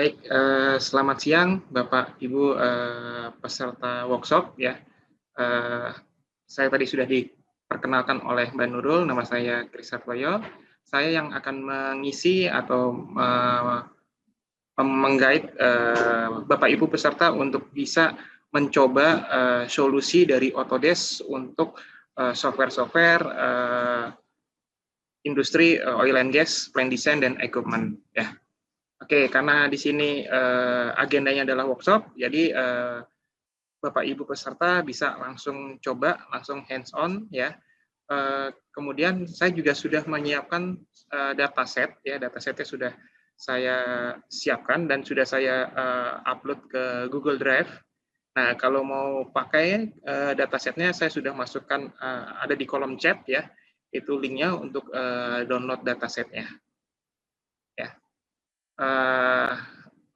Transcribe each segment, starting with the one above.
Baik, selamat siang Bapak Ibu peserta workshop ya. Eh, saya tadi sudah diperkenalkan oleh Mbak Nurul, nama saya Kris Satloyo. Saya yang akan mengisi atau menggait Bapak Ibu peserta untuk bisa mencoba solusi dari Autodesk untuk software-software industri oil and gas, plan design dan equipment ya. Oke, karena di sini agendanya adalah workshop, jadi Bapak Ibu peserta bisa langsung coba, langsung hands on ya. Kemudian saya juga sudah menyiapkan dataset ya, datasetnya sudah saya siapkan dan sudah saya upload ke Google Drive. Nah, kalau mau pakai datasetnya saya sudah masukkan ada di kolom chat ya, itu linknya untuk download datasetnya. Ya.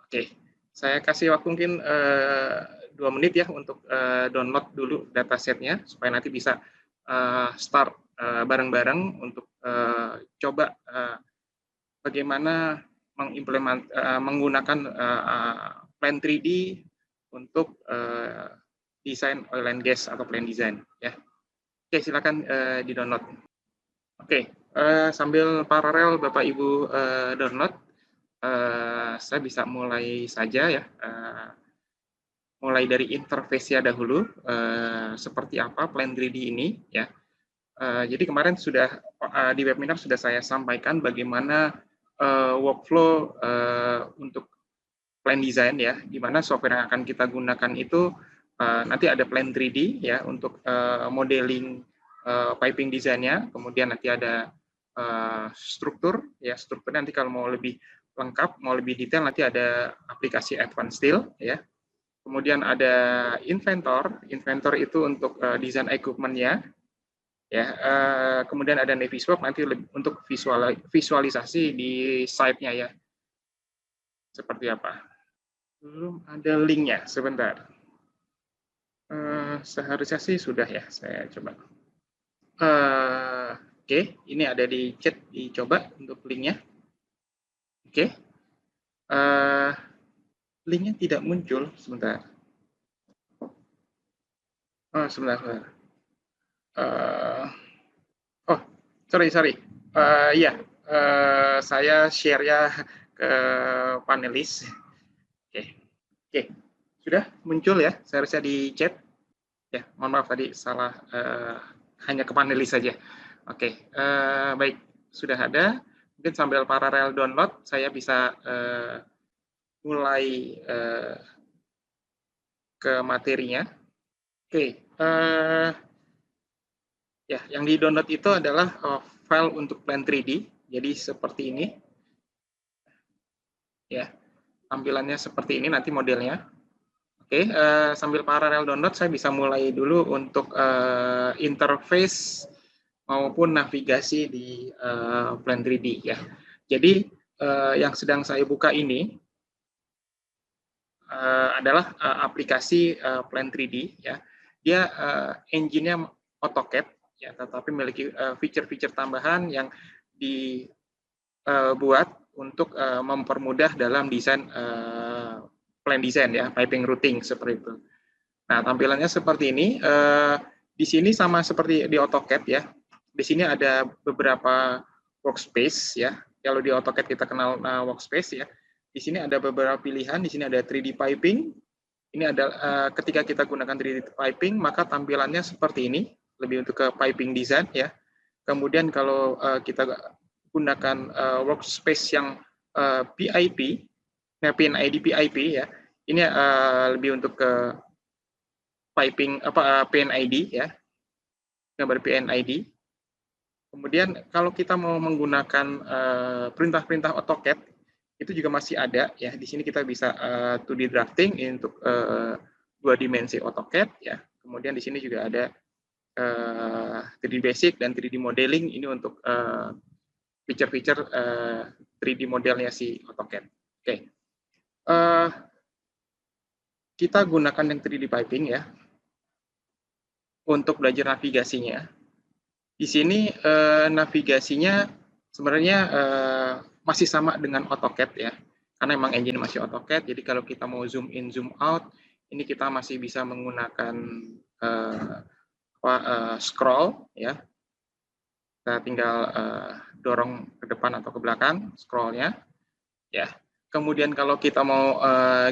Oke, saya kasih waktu mungkin 2 menit ya untuk download dulu datasetnya supaya nanti bisa start bareng-bareng untuk coba bagaimana menggunakan plan 3D untuk desain oil and gas atau plan design ya. Oke, silakan di-download. Oke, sambil paralel Bapak Ibu download, saya bisa mulai saja ya, mulai dari interface-nya dahulu, seperti apa plan 3D ini ya. Jadi kemarin sudah di webinar sudah saya sampaikan bagaimana workflow untuk plan design ya, di mana software yang akan kita gunakan itu nanti ada plan 3D ya untuk modeling piping desainnya, kemudian nanti ada struktur ya, struktur nanti kalau mau lebih lengkap, mau lebih detail nanti ada aplikasi Advanced Steel ya. Kemudian ada inventor, inventor itu untuk desain equipment-nya ya. Kemudian ada Navisworks nanti untuk visualisasi di site-nya ya. Seperti apa? Belum ada link-nya, sebentar. Seharusnya sih sudah ya, saya coba. Oke, ini ada di chat, dicoba untuk link-nya. Oke. Link-nya tidak muncul, sebentar. Sebentar. Oh, sorry. Iya, saya share-nya ke panelis. Oke. Sudah muncul ya, seharusnya di chat. Ya, mohon maaf tadi salah, hanya ke panelis saja. Oke, baik, sudah ada. Mungkin sambil paralel download, saya bisa mulai ke materinya. Oke, ya, yang di-download itu adalah file untuk plan 3D. Jadi seperti ini. Ya, tampilannya seperti ini nanti modelnya. Oke, sambil paralel download saya bisa mulai dulu untuk interface maupun navigasi di plan 3D ya. Jadi yang sedang saya buka ini adalah aplikasi plan 3D ya. Dia engine-nya AutoCAD ya, tetapi memiliki fitur-fitur tambahan yang dibuat untuk mempermudah dalam desain plan design ya, piping routing seperti itu. Nah, tampilannya seperti ini. Di sini sama seperti di AutoCAD ya. Di sini ada beberapa workspace ya. Kalau di AutoCAD kita kenal workspace ya. Di sini ada beberapa pilihan. Di sini ada 3D piping. Ini ada ketika kita gunakan 3D piping, maka tampilannya seperti ini, lebih untuk ke piping design ya. Kemudian kalau kita gunakan workspace yang PIP, PNID PIP ya. Ini lebih untuk ke piping PNID ya, gambar PNID. Kemudian kalau kita mau menggunakan perintah-perintah AutoCAD itu juga masih ada ya. Di sini kita bisa 2D drafting untuk 2 dimensi AutoCAD ya. Kemudian di sini juga ada 3D basic dan 3D modeling, ini untuk feature-feature 3D modelnya si AutoCAD. Oke. Kita gunakan yang 3D piping ya untuk belajar navigasinya. Di sini navigasinya sebenarnya masih sama dengan AutoCAD ya. karena emang engine masih AutoCAD, jadi kalau kita mau zoom in, zoom out, ini kita masih bisa menggunakan scroll, ya. Kita tinggal dorong ke depan atau ke belakang scrollnya, ya. Kemudian kalau kita mau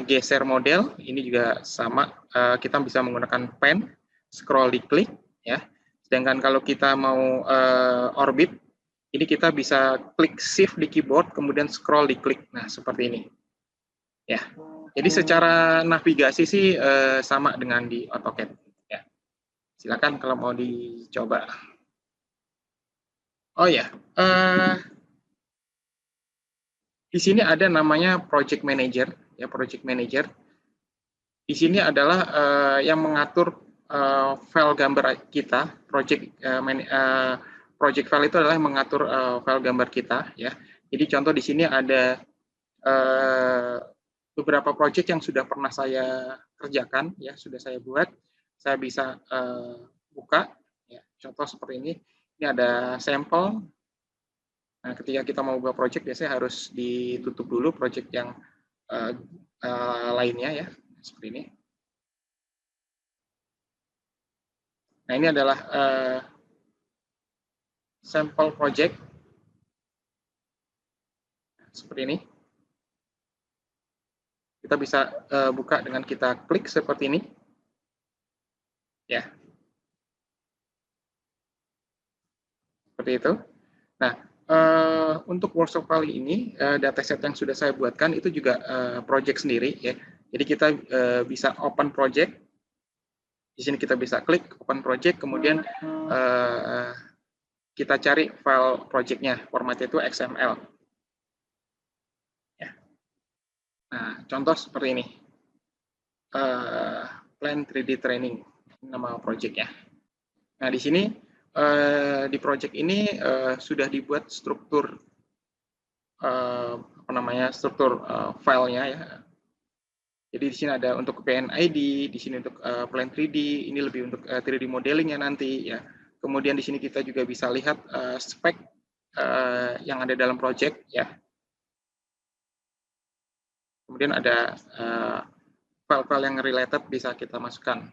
geser model, ini juga sama, kita bisa menggunakan pen, scroll diklik, ya. Sedangkan kalau kita mau orbit, ini kita bisa klik shift di keyboard, kemudian scroll diklik. Nah, seperti ini. Ya. Jadi secara navigasi sih sama dengan di AutoCAD. Ya. Silakan kalau mau dicoba. Oh ya, di sini ada namanya Project Manager. Ya, Project Manager. Di sini adalah yang mengatur file gambar kita. Project file itu adalah yang mengatur file gambar kita. Ya. Jadi contoh di sini ada beberapa project yang sudah pernah saya kerjakan, ya sudah saya buat. Saya bisa buka. Ya. Contoh seperti ini. Ini ada sampel. Nah, ketika kita mau buka project, biasanya harus ditutup dulu project yang lainnya, ya seperti ini. Nah, ini adalah sampel project seperti ini. Kita bisa buka dengan kita klik seperti ini, ya, seperti itu. Nah, untuk workshop kali ini, dataset yang sudah saya buatkan itu juga project sendiri, ya. Jadi kita bisa open project. Di sini kita bisa klik open project, kemudian kita cari file project-nya, formatnya itu XML. Ya. Nah, contoh seperti ini. Plan 3D Training, nama project-nya. Nah, di sini, di project ini sudah dibuat struktur, struktur filenya, ya. Jadi di sini ada untuk PNID, di sini untuk Plan 3D, ini lebih untuk 3D modeling ya nanti, ya. Kemudian di sini kita juga bisa lihat spek yang ada dalam project, ya. Kemudian ada file-file yang related bisa kita masukkan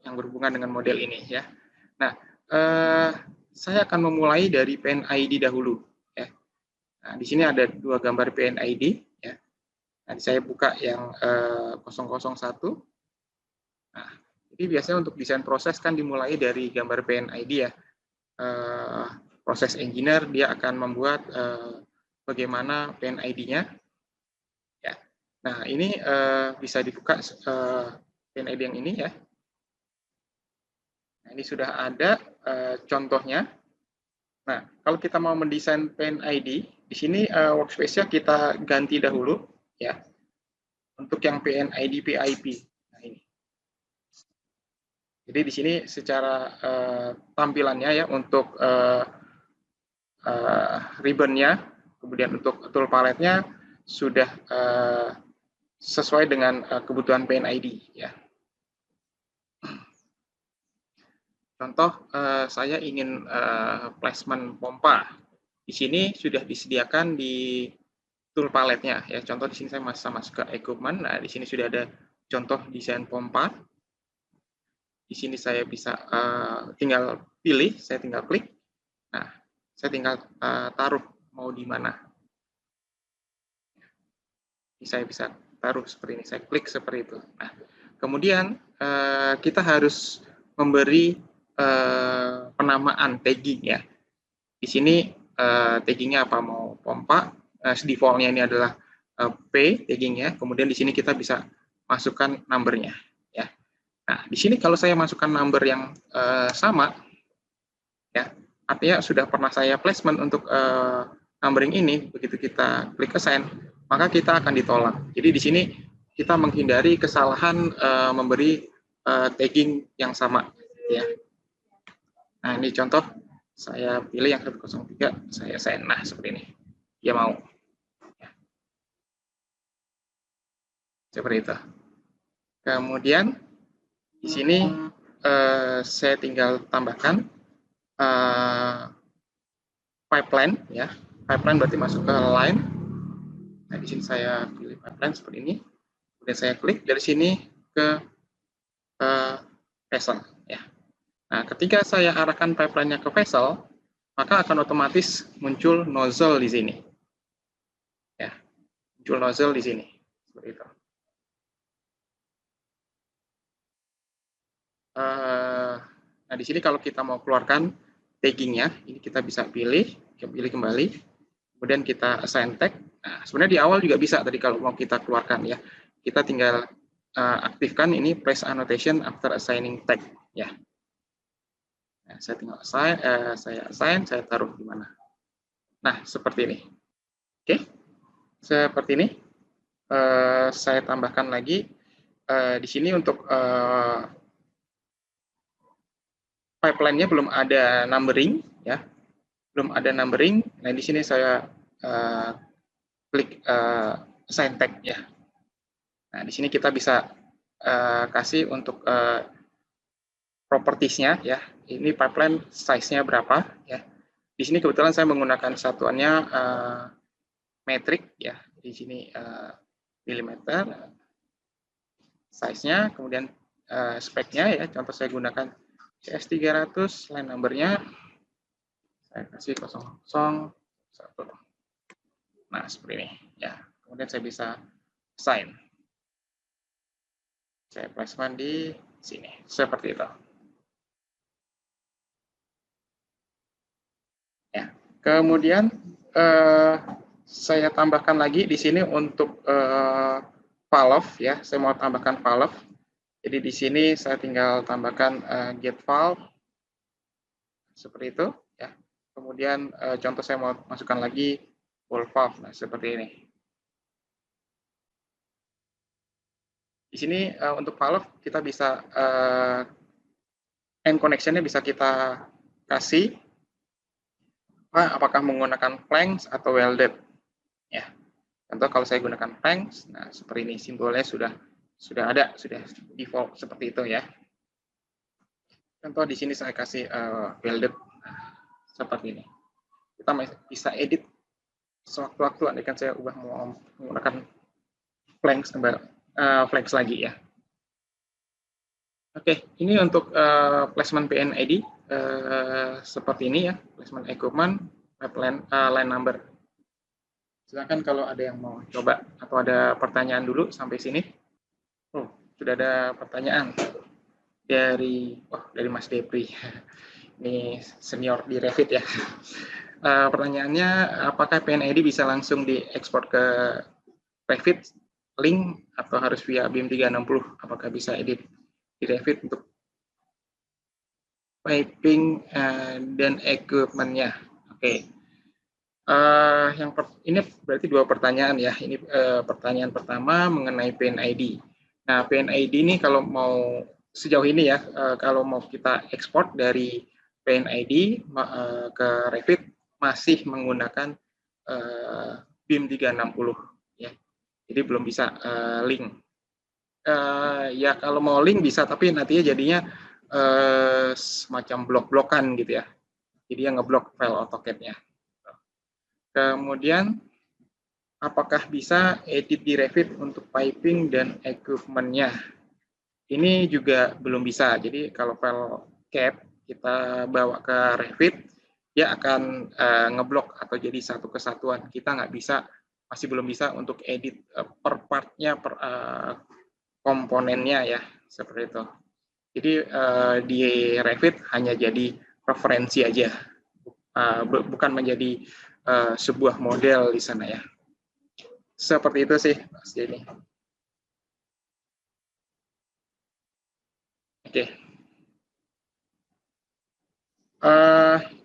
yang berhubungan dengan model ini, ya. Nah, saya akan memulai dari PNID dahulu, ya. Nah, di sini ada dua gambar PNID, ya. Nanti saya buka yang 001. Nah, jadi biasanya untuk desain proses kan dimulai dari gambar PNID, ya. Proses engineer dia akan membuat bagaimana PNID-nya. Ya. Nah, ini bisa dibuka PNID yang ini, ya. Nah, ini sudah ada contohnya. Nah, kalau kita mau mendesain PNID, di sini workspace-nya kita ganti dahulu, ya, untuk yang PNID PIP. Nah, ini. Jadi di sini secara tampilannya, ya, untuk ribbon-nya, kemudian untuk tool palette-nya sudah sesuai dengan kebutuhan PNID, ya. Contoh, saya ingin placement pompa. Di sini sudah disediakan di tool palette-nya, ya. Contoh di sini saya masuk ke equipment. Nah, di sini sudah ada contoh desain pompa. Di sini saya bisa tinggal pilih, saya tinggal klik. Nah, saya tinggal taruh mau di mana. Ini saya bisa taruh seperti ini, saya klik seperti itu. Nah, kemudian kita harus memberi penamaan tagging, ya. Di sini taggingnya apa, mau pompa, default-nya ini adalah P taggingnya, kemudian di sini kita bisa masukkan number-nya, ya. Nah, di sini kalau saya masukkan number yang sama, ya, artinya sudah pernah saya placement untuk numbering ini, begitu kita klik assign, maka kita akan ditolak. Jadi di sini kita menghindari kesalahan memberi tagging yang sama, ya. Nah, ini contoh, saya pilih yang 103, saya assign. Nah, seperti ini. Dia mau. Ya. Seperti itu. Kemudian, di sini saya tinggal tambahkan pipeline, ya. Pipeline berarti masuk ke line. Nah, di sini saya pilih pipeline seperti ini. Kemudian saya klik dari sini ke vessel. Ya. Nah, ketika saya arahkan pipeline-nya ke vessel, maka akan otomatis muncul nozzle di sini. Ya, muncul nozzle di sini. Seperti itu. Nah, di sini kalau kita mau keluarkan tagging-nya, ini kita bisa pilih kembali, kemudian kita assign tag. Nah, sebenarnya di awal juga bisa tadi kalau mau kita keluarkan ya. Kita tinggal aktifkan ini place annotation after assigning tag ya. Nah, saya tinggal assign, saya taruh di mana. Nah, seperti ini. Oke, seperti ini. Saya tambahkan lagi di sini untuk pipeline-nya belum ada numbering ya, belum ada numbering. Nah, di sini saya klik assign tag ya. Nah, di sini kita bisa kasih untuk properties-nya ya. Ini pipeline size-nya berapa ya. Di sini kebetulan saya menggunakan satuannya metrik ya. Di sini milimeter size-nya, kemudian spek-nya ya. Contoh saya gunakan CS300, line number-nya saya kasih 001. Nah, seperti ini ya. Kemudian saya bisa assign. Saya placement di sini, seperti itu. Ya. Kemudian saya tambahkan lagi di sini untuk valve ya. Saya mau tambahkan valve. Jadi di sini saya tinggal tambahkan get valve seperti itu ya. Kemudian contoh saya mau masukkan lagi full valve. Nah, seperti ini. Di sini untuk valve kita bisa end connection-nya bisa kita kasih apakah menggunakan planks atau welded ya. Contoh kalau saya gunakan planks, nah seperti ini simbolnya sudah ada, sudah default seperti itu ya. Contoh di sini saya kasih welded seperti ini. Kita bisa edit sewaktu-waktu, andai kan saya ubah mau menggunakan planks flex lagi ya. Oke, ini untuk placement PNID seperti ini ya, placement equipment, line number. Silakan kalau ada yang mau coba atau ada pertanyaan dulu sampai sini. Oh, sudah ada pertanyaan dari Mas Depri. Ini senior di Revit ya. Pertanyaannya, apakah PNID bisa langsung diekspor ke Revit link atau harus via BIM 360? Apakah bisa edit di Revit untuk piping dan equipment-nya? Oke. Ini berarti dua pertanyaan ya. Ini pertanyaan pertama mengenai PNID. Nah, PNID ini kalau mau sejauh ini ya, kalau mau kita ekspor dari PNID ke Revit masih menggunakan BIM 360 ya. Jadi belum bisa link. Ya kalau mau link bisa, tapi nantinya jadinya semacam blok-blokan gitu ya. Jadi yang ngeblok file AutoCAD-nya. Kemudian apakah bisa edit di Revit untuk piping dan equipment-nya? Ini juga belum bisa. Jadi kalau file CAD kita bawa ke Revit, dia akan ngeblok atau jadi satu kesatuan. Kita nggak bisa, masih belum bisa untuk edit per part-nya, per komponennya ya, seperti itu. Jadi di Revit hanya jadi referensi aja, bukan menjadi sebuah model di sana ya. Seperti itu sih, Mas Jenny. Oke.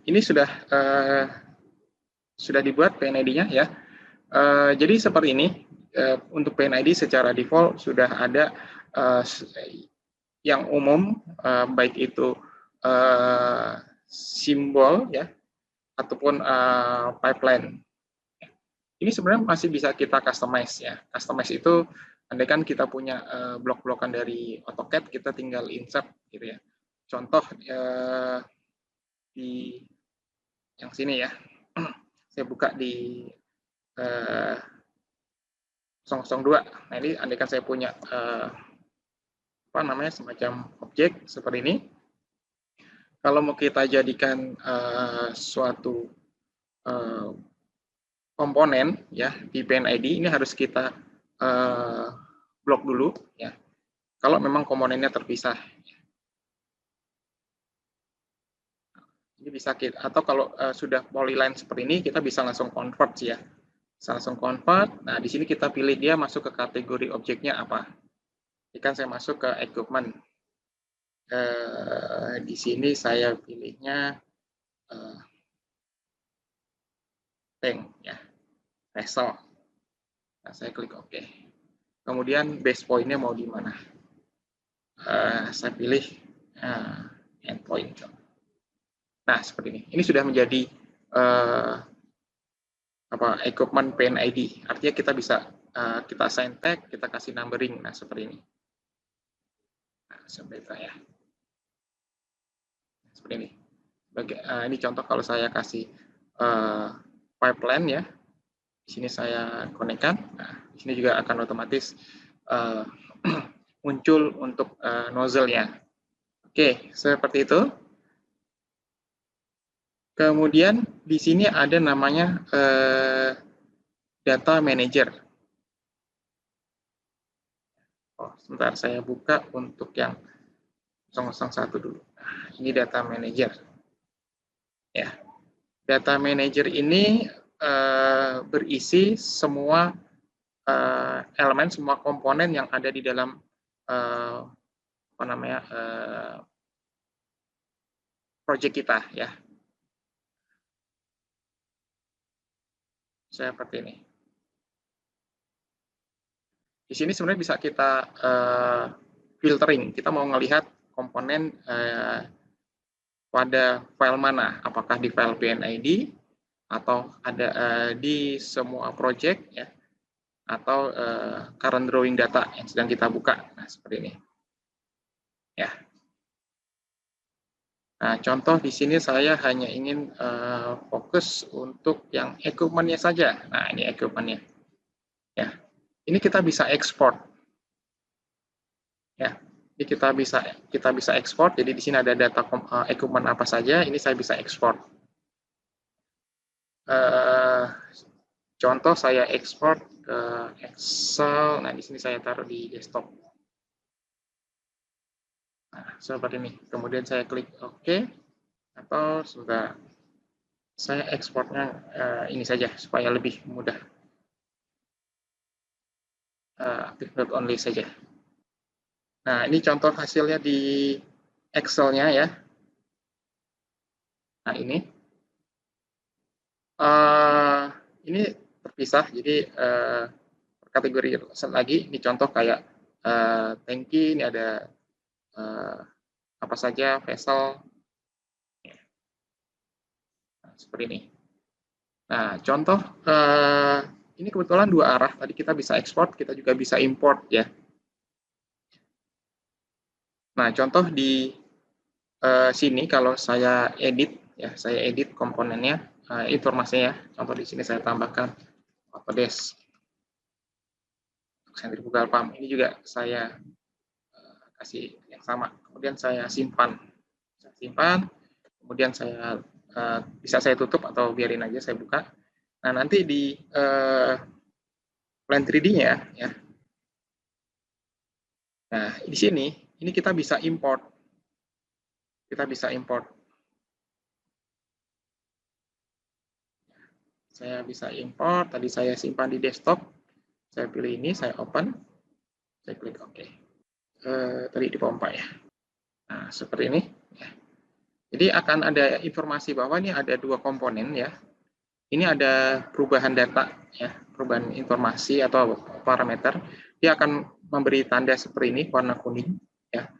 Ini sudah dibuat PNID-nya ya. Jadi seperti ini. Untuk PNID secara default sudah ada yang umum, baik itu simbol ya, ataupun pipeline. Ini sebenarnya masih bisa kita customize ya. Customize itu andaikan kita punya blok-blokan dari AutoCAD, kita tinggal insert gitu ya. Contoh di yang sini ya. Saya buka di 002. Nah, ini andaikan saya punya apa namanya, semacam objek seperti ini. Kalau mau kita jadikan suatu komponen ya di PNID, ini harus kita blok dulu ya. Kalau memang komponennya terpisah. Ini bisa kita, atau kalau sudah polyline seperti ini, kita bisa langsung convert ya. Bisa langsung convert. Nah, di sini kita pilih dia masuk ke kategori objeknya apa. Ini kan saya masuk ke equipment. Di sini saya pilihnya tank ya, vessel. Nah, saya klik OK. Kemudian base point-nya mau di mana? Saya pilih endpoint. Nah, seperti ini. Ini sudah menjadi equipment PNID. Artinya kita bisa kita assign tag, kita kasih numbering. Nah, seperti ini. Nah, seperti itu ya. Seperti ini. Ini contoh kalau saya kasih pipeline ya. Di sini saya konekkan. Nah, di sini juga akan otomatis muncul untuk nozzle-nya. Oke, seperti itu. Kemudian di sini ada namanya data manager. Oh, sebentar saya buka untuk yang 001 dulu. Nah, ini data manager. Ya, data manager ini berisi semua elemen, semua komponen yang ada di dalam project kita ya. Seperti ini. Di sini sebenarnya bisa kita filtering. Kita mau melihat komponen pada file mana, apakah di file PNID atau ada di semua project ya, atau current drawing data yang sedang kita buka. Nah, seperti ini. Ya. Nah, contoh di sini saya hanya ingin fokus untuk yang equipment-nya saja. Nah, ini equipment-nya. Ya. Ini kita bisa ekspor. Ya. Ini kita bisa ekspor. Jadi di sini ada data equipment apa saja, ini saya bisa ekspor. Contoh saya ekspor ke Excel. Nah, di sini saya taruh di desktop. Nah, seperti ini. Kemudian saya klik OK, atau sudah saya ekspornya ini saja supaya lebih mudah. Active not only saja. Nah, ini contoh hasilnya di Excel-nya ya. Nah, ini terpisah, jadi kategori lagi. Ini contoh kayak tangki, ini ada apa saja, vessel, nah, seperti ini. Nah, contoh ini kebetulan dua arah. Tadi kita bisa ekspor, kita juga bisa import ya. Nah, contoh di sini kalau saya edit ya, saya edit komponennya, informasinya ya. Contoh di sini saya tambahkan Autodesk centrifugal pump. Ini juga saya kasih yang sama. Kemudian saya simpan. Kemudian saya bisa saya tutup atau biarin aja saya buka. Nah, nanti di plan 3D-nya ya. Nah, di sini ini kita bisa import. Kita bisa import. Saya bisa import. Tadi saya simpan di desktop. Saya pilih ini, saya open. Saya klik OK. Tadi dipompa ya. Nah, seperti ini. Ya. Jadi akan ada informasi bahwa ini ada dua komponen ya. Ini ada perubahan data ya, perubahan informasi atau parameter. Dia akan memberi tanda seperti ini, warna kuning ya,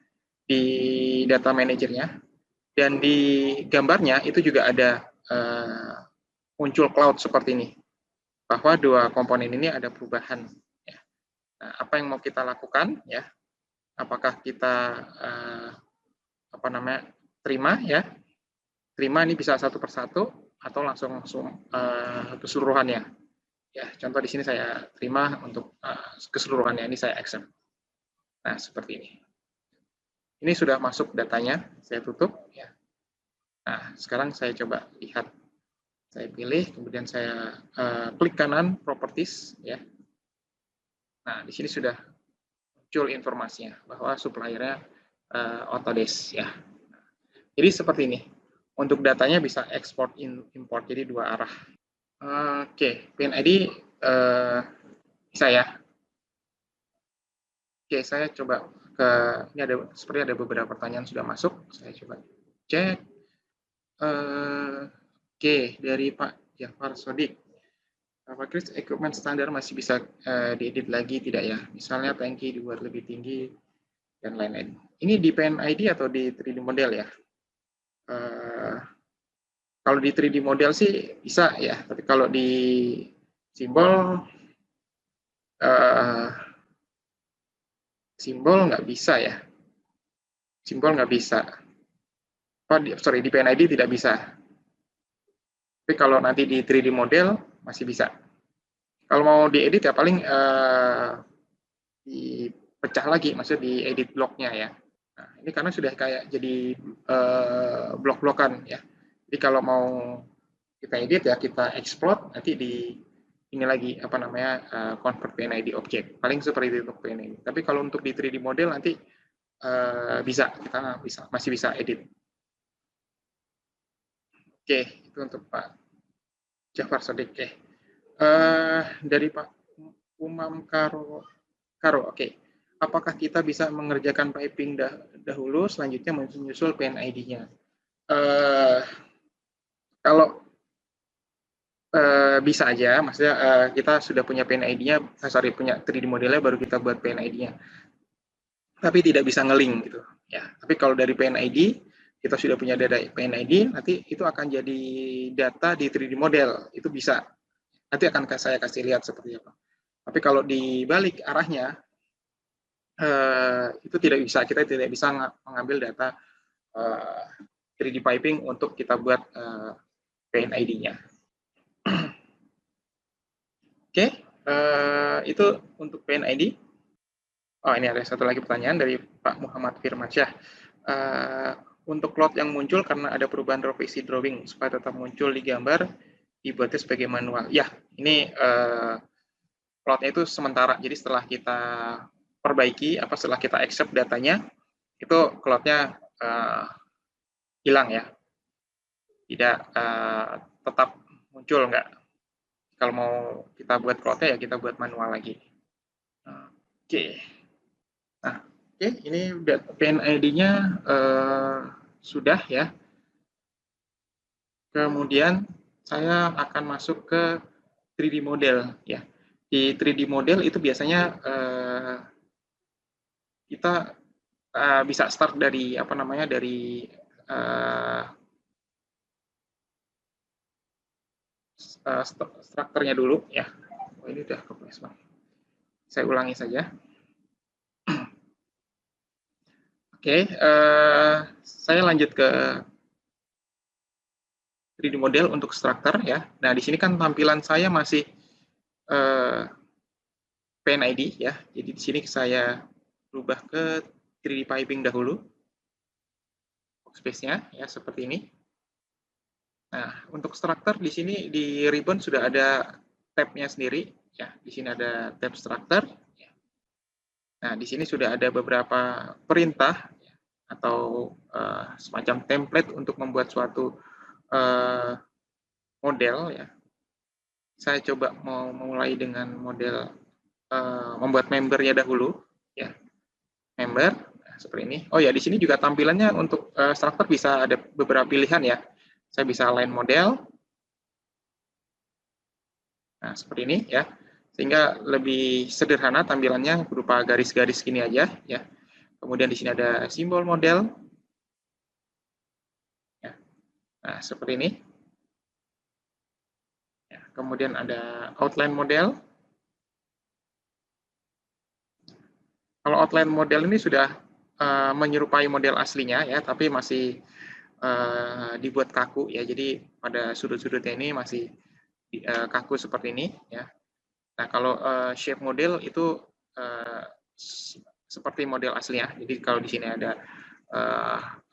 di data manajernya. Dan di gambarnya itu juga ada muncul cloud seperti ini, bahwa dua komponen ini ada perubahan. Ya. Nah, apa yang mau kita lakukan ya? Apakah kita terima ya? Terima ini bisa satu persatu atau langsung keseluruhannya. Ya, contoh di sini saya terima untuk keseluruhannya, ini saya accept. Nah, seperti ini. Ini sudah masuk datanya, saya tutup. Ya. Nah, sekarang saya coba lihat. Saya pilih, kemudian saya klik kanan, properties. Ya. Nah, di sini sudah muncul informasinya bahwa suppliernya Autodesk. Ya. Jadi seperti ini. Untuk datanya bisa export import, jadi dua arah. Oke, PNID bisa ya. Oke, saya coba ke ini seperti ada beberapa pertanyaan sudah masuk. Saya coba cek. Oke, dari Pak Jafar Sodik. Pak Chris, equipment standar masih bisa diedit lagi tidak ya? Misalnya tangki dibuat lebih tinggi dan lain-lain. Ini di PNID atau di 3D model ya? Kalau di 3D model sih bisa ya, tapi kalau di simbol simbol nggak bisa ya. Simbol nggak bisa. Sorry, di PNID tidak bisa. Tapi kalau nanti di 3D model masih bisa. Kalau mau diedit ya paling dipecah lagi, maksudnya diedit bloknya ya. Nah, ini karena sudah kayak jadi blok-blokan ya. Jadi kalau mau kita edit ya kita export, nanti di ini lagi apa namanya convert PNID object. Paling seperti itu untuk PNID. Tapi kalau untuk di 3D model nanti bisa, kita masih bisa edit. Oke, itu untuk Pak Jafar Sodik. Oke. Dari Pak Umam Karo, oke. Apakah kita bisa mengerjakan piping dahulu, selanjutnya menyusul PNID-nya? Kalau bisa aja, maksudnya kita sudah punya PNID-nya, punya 3D modelnya, baru kita buat PNID-nya. Tapi tidak bisa nge-link gitu. Ya. Tapi kalau dari PNID, kita sudah punya data PNID, nanti itu akan jadi data di 3D model, itu bisa. Nanti akan saya kasih lihat seperti apa. Tapi kalau dibalik arahnya, itu tidak bisa. Kita tidak bisa mengambil data 3D piping untuk kita buat PNID-nya. Oke, itu untuk PNID. Oh, ini ada satu lagi pertanyaan dari Pak Muhammad Firmansyah. Untuk plot yang muncul karena ada perubahan revisi drawing supaya tetap muncul di gambar, dibuatnya sebagai manual. Ya, ini plotnya itu sementara. Jadi setelah kita perbaiki, setelah kita accept datanya, itu plotnya hilang ya. Tidak tetap muncul enggak. Kalau mau kita buat plotnya ya kita buat manual lagi. Oke. Nah, oke, ini PNID-nya sudah ya. Kemudian saya akan masuk ke 3D model ya. Di 3D model itu biasanya kita bisa start dari dari strukturnya dulu ya. Oh, ini udah kepres Bang. Saya ulangi saja. Oke, saya lanjut ke 3D model untuk struktur ya. Nah, di sini kan tampilan saya masih PNID ya. Jadi di sini saya rubah ke 3D piping dahulu. Workspace-nya ya seperti ini. Nah, untuk struktur di sini di ribbon sudah ada tab-nya sendiri ya. Di sini ada tab struktur. Nah, di sini sudah ada beberapa perintah atau semacam template untuk membuat suatu model ya. Saya coba mau mulai dengan model membuat membernya dahulu ya. Member seperti ini. Oh ya, di sini juga tampilannya untuk struktur bisa ada beberapa pilihan ya. Saya bisa align model. Nah, seperti ini ya. Sehingga lebih sederhana tampilannya berupa garis-garis gini aja ya. Kemudian di sini ada simbol model. Ya. Nah, seperti ini. Ya. Kemudian ada outline model. Kalau outline model ini sudah menyerupai model aslinya ya, tapi masih dibuat kaku ya. Jadi pada sudut-sudutnya ini masih kaku seperti ini ya. Nah, kalau shape model itu seperti model aslinya. Jadi kalau di sini ada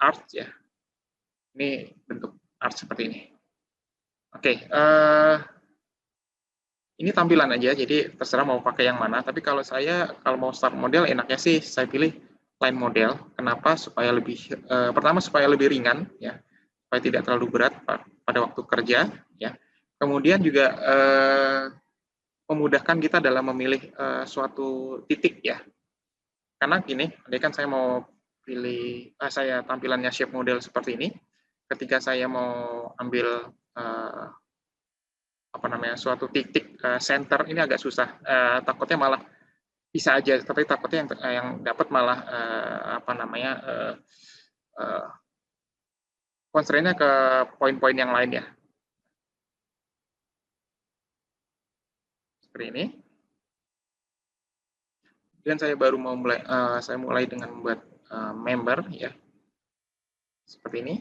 art ya, ini bentuk art seperti ini. Oke, ini tampilan aja, jadi terserah mau pakai yang mana. Tapi kalau mau start model, enaknya sih saya pilih line model. Kenapa? Supaya pertama supaya lebih ringan, ya, supaya tidak terlalu berat pada waktu kerja, ya. Kemudian juga memudahkan kita dalam memilih suatu titik, ya. Karena gini, andai kan saya mau pilih, saya tampilannya shape model seperti ini. Ketika saya mau ambil suatu titik center, ini agak susah. Takutnya malah bisa aja, tapi takutnya yang dapat malah constraint-nya ke poin-poin yang lain ya. Seperti ini. Dan saya baru mau mulai, saya mulai dengan membuat member ya. Seperti ini.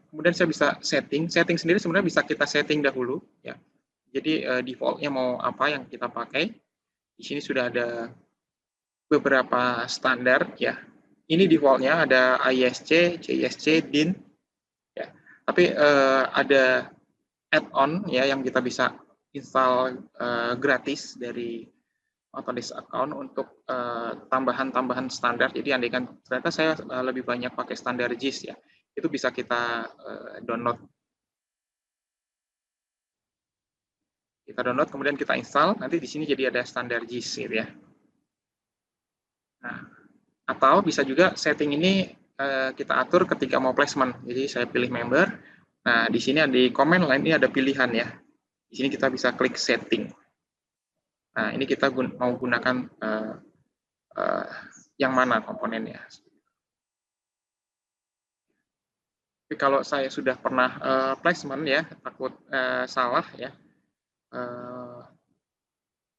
Kemudian saya bisa setting sendiri sebenarnya bisa kita setting dahulu ya. Jadi default-nya mau apa yang kita pakai. Di sini sudah ada beberapa standar ya. Ini default-nya ada ISC, JSC, DIN ya. Tapi ada add-on ya yang kita bisa install gratis dari Autodesk account untuk tambahan-tambahan standar. Jadi andaikan ternyata saya lebih banyak pakai standar JIS ya, itu bisa kita download. Kita download kemudian kita install. Nanti di sini jadi ada standar JIS gitu ya. Nah, atau bisa juga setting ini kita atur ketika mau placement. Jadi saya pilih member. Nah, di sini di command line ini ada pilihan ya. Di sini kita bisa klik setting. Nah, ini kita mau gunakan yang mana komponennya. Tapi kalau saya sudah pernah placement ya, takut salah ya.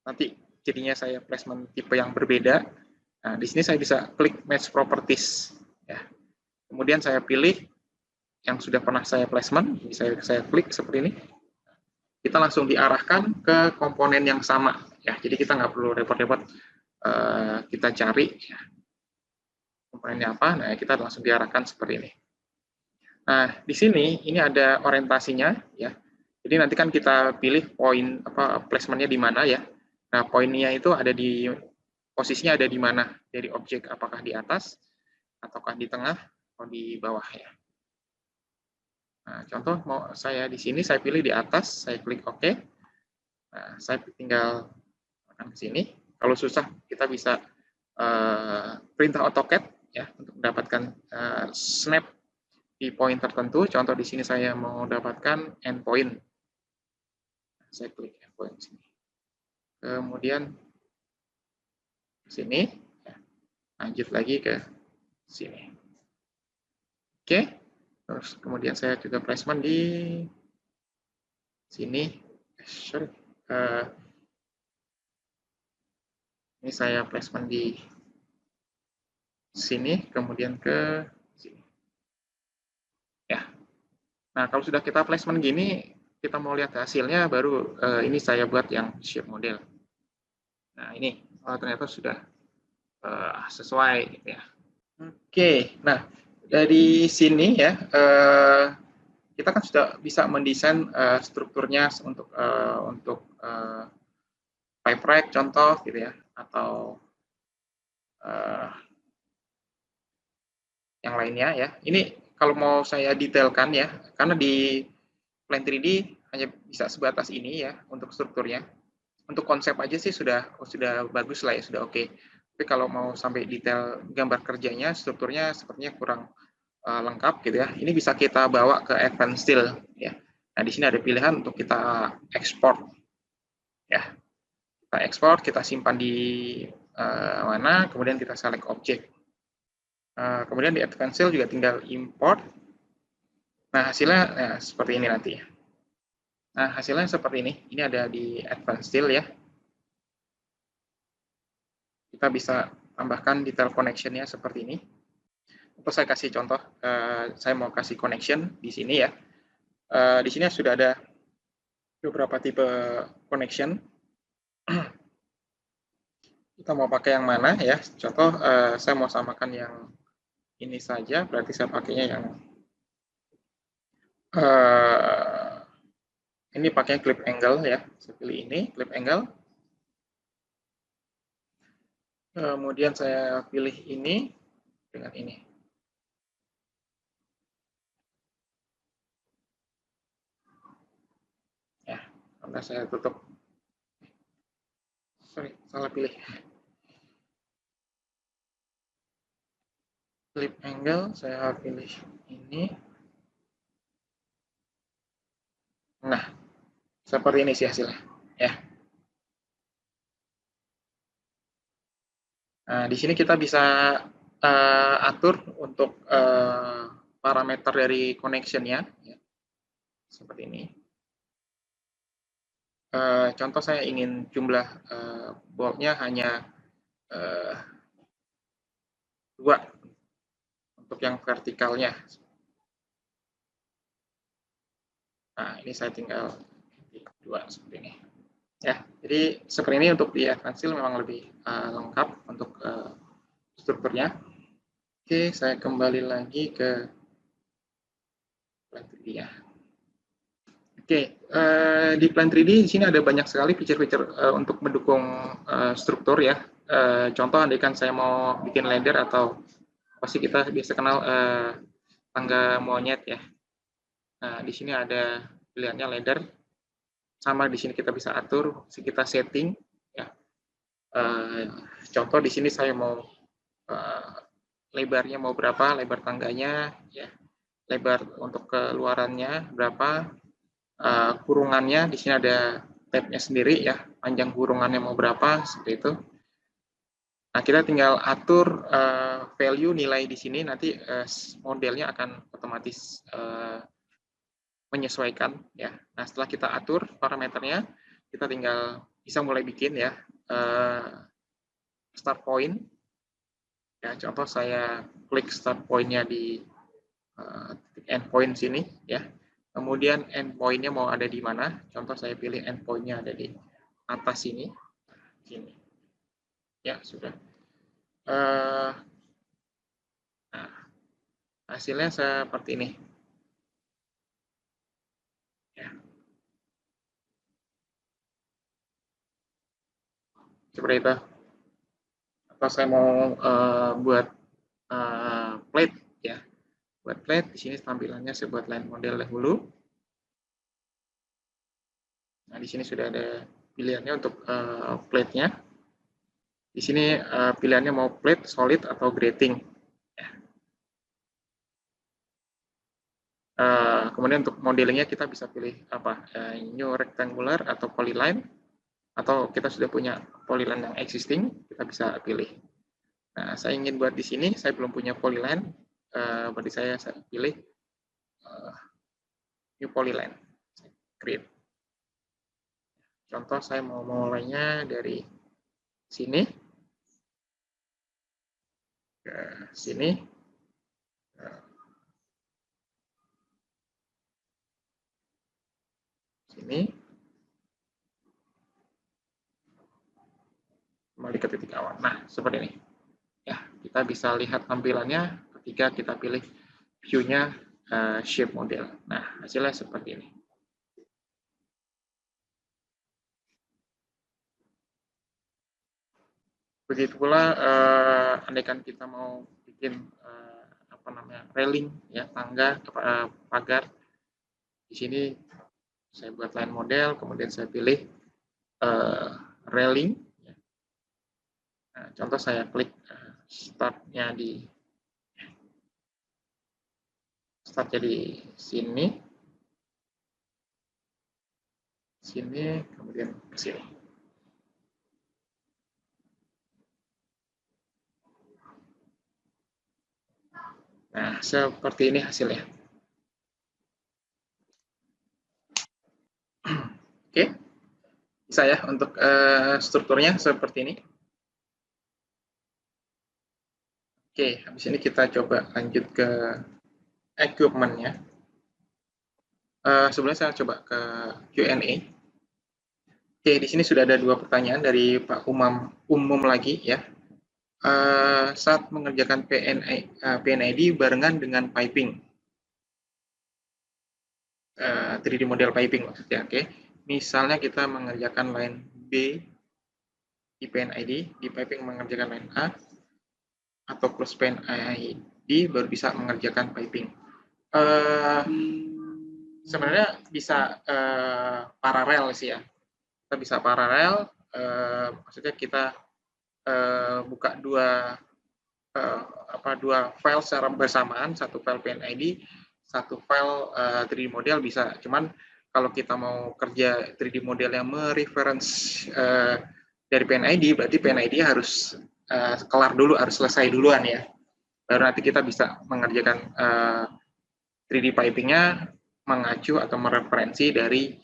Nanti jadinya saya placement tipe yang berbeda. Nah, di sini saya bisa klik match properties ya. Kemudian saya pilih yang sudah pernah saya placement, saya klik seperti ini. Kita langsung diarahkan ke komponen yang sama ya. Jadi kita nggak perlu repot-repot kita cari ya, komponennya apa. Nah, kita langsung diarahkan seperti ini. Nah, di sini ini ada orientasinya ya. Jadi nanti kan kita pilih poin placementnya di mana ya. Nah, poinnya itu ada di posisinya ada di mana dari objek, apakah di atas ataukah di tengah atau di bawah ya. Nah, contoh mau saya di sini saya pilih di atas, saya klik OK. Nah, saya tinggal akan ke sini. Kalau susah kita bisa perintah AutoCAD ya untuk mendapatkan snap di poin tertentu. Contoh di sini saya mau dapatkan endpoint. Saya klik endpoint sini. Kemudian sini, lanjut lagi ke sini. Oke, terus kemudian saya juga placement di sini. Sorry, ini saya placement di sini, kemudian ke sini. Ya. Nah, kalau sudah kita placement gini, kita mau lihat hasilnya, baru ini saya buat yang shape model. Nah, ini ternyata sudah sesuai gitu ya. Oke, nah dari sini ya kita kan sudah bisa mendesain strukturnya untuk pipe rack contoh gitu ya, atau yang lainnya ya. Ini kalau mau saya detailkan ya, karena di Plan 3D hanya bisa sebatas ini ya untuk strukturnya. Untuk konsep aja sih sudah bagus lah ya, sudah oke. Tapi kalau mau sampai detail gambar kerjanya, strukturnya sepertinya kurang lengkap gitu ya. Ini bisa kita bawa ke Advanced Steel ya. Nah, di sini ada pilihan untuk kita ekspor ya. Kita ekspor, kita simpan di mana, kemudian kita select objek. Kemudian di Advanced Steel juga tinggal import. Nah, hasilnya seperti ini nanti. Nah, hasilnya seperti ini. Ini ada di Advanced Steel ya. Kita bisa tambahkan detail connection-nya seperti ini. Untuk saya kasih contoh, saya mau kasih connection di sini ya. Di sini sudah ada beberapa tipe connection. Kita mau pakai yang mana ya? Contoh, saya mau samakan yang ini saja, berarti saya pakainya yang ini pakai clip angle ya. Saya pilih ini, clip angle. Kemudian saya pilih ini dengan ini. Ya, karena saya tutup. Sorry, salah pilih. Clip angle, saya pilih ini. Nah, seperti ini sih hasilnya. Ya. Nah, di sini kita bisa atur untuk parameter dari connection-nya. Ya. Seperti ini. Contoh saya ingin jumlah boltnya hanya 2 untuk yang vertikalnya. Nah, ini saya tinggal 2 seperti ini. Ya, jadi seperti ini untuk di Advanced memang lebih lengkap untuk strukturnya. Oke, saya kembali lagi ke Plan 3D ya. Oke, di Plan 3D di sini ada banyak sekali fitur-fitur untuk mendukung struktur ya. Contoh, andaikan saya mau bikin ladder atau pasti kita biasa kenal tangga monyet ya. Nah, di sini ada pilihannya ladder. Sama di sini kita bisa atur, kita setting ya. Contoh di sini saya mau lebarnya mau berapa, lebar tangganya ya. Lebar untuk keluarannya berapa, kurungannya di sini ada tab-nya sendiri ya, panjang kurungannya mau berapa seperti itu. Nah, kita tinggal atur value nilai di sini, nanti modelnya akan otomatis menyesuaikan ya. Nah, setelah kita atur parameternya, kita tinggal bisa mulai bikin ya start point. Ya, contoh saya klik start point-nya di titik endpoint sini ya. Kemudian endpoint-nya mau ada di mana? Contoh saya pilih endpoint-nya ada di atas sini. Sini. Ya, sudah. Nah, hasilnya seperti ini. Ya. Seperti itu. Atau saya mau buat plate ya. Buat plate di sini tampilannya saya buat line model dahulu. Nah, di sini sudah ada pilihannya untuk plate-nya. Di sini pilihannya mau plate, solid atau grating. Ya. Kemudian untuk modelingnya kita bisa pilih apa, new rectangular atau polyline, atau kita sudah punya polyline yang existing, kita bisa pilih. Nah, saya ingin buat di sini, saya belum punya polyline, berarti saya pilih new polyline, create. Contoh saya mau mulainya dari sini ke sini, sini, kembali ke titik awal. Nah, seperti ini. Ya, kita bisa lihat tampilannya ketika kita pilih view-nya shape model. Nah, hasilnya seperti ini. Begitu pula andaikan kita mau bikin apa namanya railing ya, tangga, pagar. Di sini saya buat line model, kemudian saya pilih railing. Nah, contoh saya klik startnya di sini, kemudian ke sini. Nah, seperti ini hasilnya. Oke, bisa ya untuk strukturnya seperti ini. Oke, habis ini kita coba lanjut ke equipment-nya. Sebelumnya saya coba ke Q&A. Oke, di sini sudah ada 2 pertanyaan dari Pak Umum lagi ya. Saat mengerjakan PNID barengan dengan piping, 3D model piping maksudnya, oke. Misalnya kita mengerjakan line B di PNID, di piping mengerjakan line A, atau close PNID baru bisa mengerjakan piping. Sebenarnya bisa paralel sih ya. Kita bisa paralel, maksudnya kita buka dua file secara bersamaan, satu file PNID, satu file 3D model bisa. Cuman kalau kita mau kerja 3D model yang mereference dari PNID, berarti PNID harus kelar dulu, harus selesai duluan ya. Baru nanti kita bisa mengerjakan 3D piping-nya mengacu atau mereferensi dari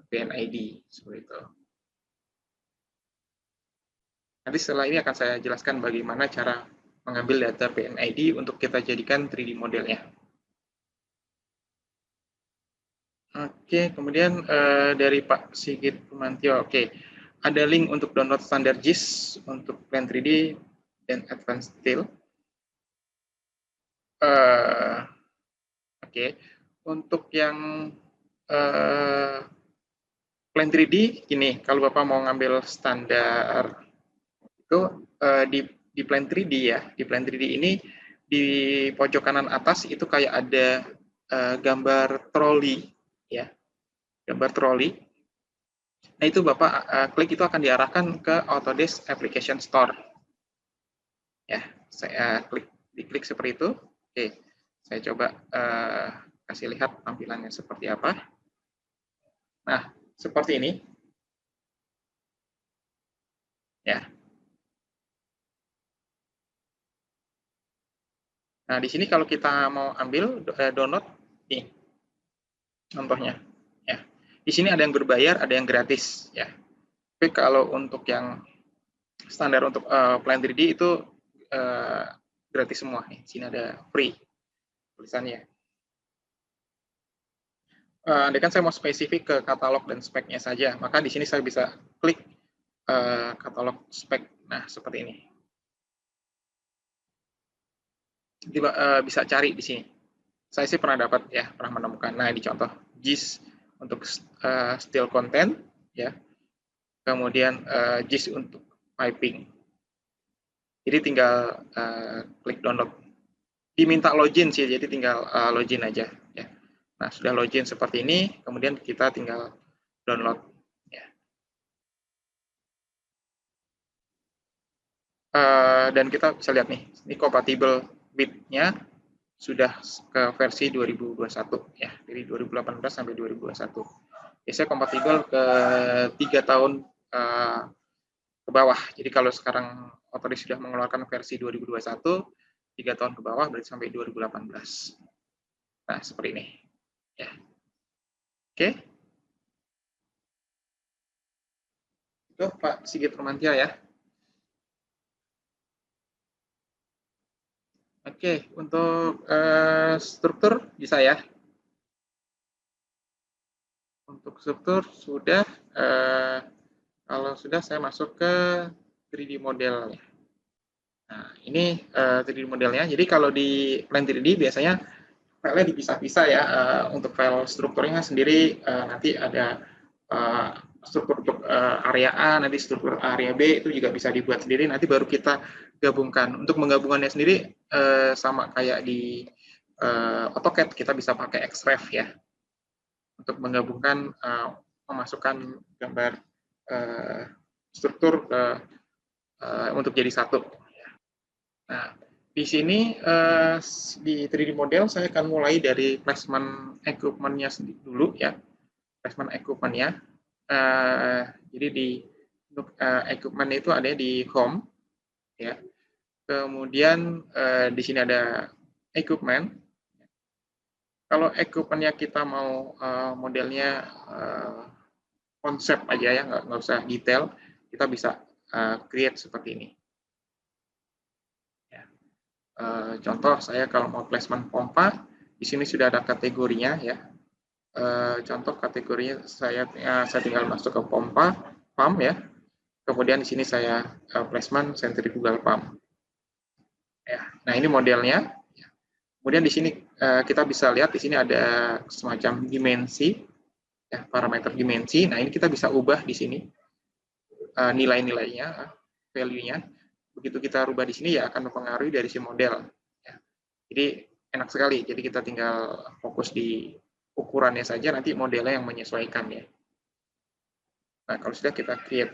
PNID seperti itu. Nanti setelah ini akan saya jelaskan bagaimana cara mengambil data PNID untuk kita jadikan 3D modelnya. Oke, kemudian dari Pak Sigit Pumantio, oke. Ada link untuk download standar GIS untuk Plan 3D dan Advanced Steel. Oke, untuk yang Plan 3D, gini, kalau Bapak mau ngambil standar itu di Plan 3D ya, di Plan 3D ini di pojok kanan atas itu kayak ada gambar troli ya, gambar troli. Nah itu Bapak klik, itu akan diarahkan ke Autodesk Application Store. Ya, saya diklik seperti itu. Oke, saya coba kasih lihat tampilannya seperti apa. Nah, seperti ini. Ya. Nah, di sini kalau kita mau ambil download, nih contohnya. Ya, di sini ada yang berbayar, ada yang gratis. Ya, tapi kalau untuk yang standar untuk Plan 3D itu gratis semua. Nih, di sini ada free tulisannya. Andai kan saya mau spesifik ke katalog dan speknya saja, maka di sini saya bisa klik katalog spek. Nah, seperti ini. Bisa cari di sini. Saya sih pernah dapat ya, pernah menemukan. Nah, di contoh GIS untuk steel content ya. Kemudian GIS untuk piping. Jadi tinggal klik download. Diminta login sih, jadi tinggal login aja ya. Nah, sudah login seperti ini, kemudian kita tinggal download ya. Dan kita bisa lihat nih, ini kompatibel bitnya sudah ke versi 2021 ya, dari 2018 sampai 2021. Biasanya kompatibel ke 3 tahun ke bawah. Jadi kalau sekarang Autodesk sudah mengeluarkan versi 2021, 3 tahun ke bawah berarti sampai 2018. Nah, seperti ini. Ya. Oke. Itu Pak Sigit Permantia ya. Oke, untuk struktur bisa ya. Untuk struktur sudah, kalau sudah saya masuk ke 3D modelnya. Nah, ini 3D modelnya. Jadi kalau di Plan 3D biasanya filenya dipisah-pisah ya. Untuk file strukturnya sendiri nanti ada struktur untuk area A, nanti struktur area B itu juga bisa dibuat sendiri. Nanti baru kita gabungkan. Untuk menggabungkannya sendiri sama kayak di AutoCAD, kita bisa pakai Xref ya. Untuk menggabungkan, memasukkan gambar struktur untuk jadi satu. Nah, di sini di 3D model saya akan mulai dari placement equipment-nya dulu ya. Placement equipment-nya. Jadi di equipment itu ada di home ya. Kemudian di sini ada equipment. Kalau equipment-nya kita mau modelnya konsep aja ya, nggak usah detail, kita bisa create seperti ini. Ya. Contoh saya kalau mau placement pompa, di sini sudah ada kategorinya ya. contoh kategorinya saya tinggal masuk ke pump ya. Kemudian di sini saya placement centrifugal pump. Ya, nah ini modelnya. Kemudian di sini kita bisa lihat di sini ada semacam dimensi, ya, parameter dimensi. Nah ini kita bisa ubah di sini nilai-nilainya, value-nya. Begitu kita rubah di sini ya akan mempengaruhi dari si model. Ya. Jadi enak sekali. Jadi kita tinggal fokus di ukurannya saja, nanti modelnya yang menyesuaikan ya. Nah kalau sudah kita create,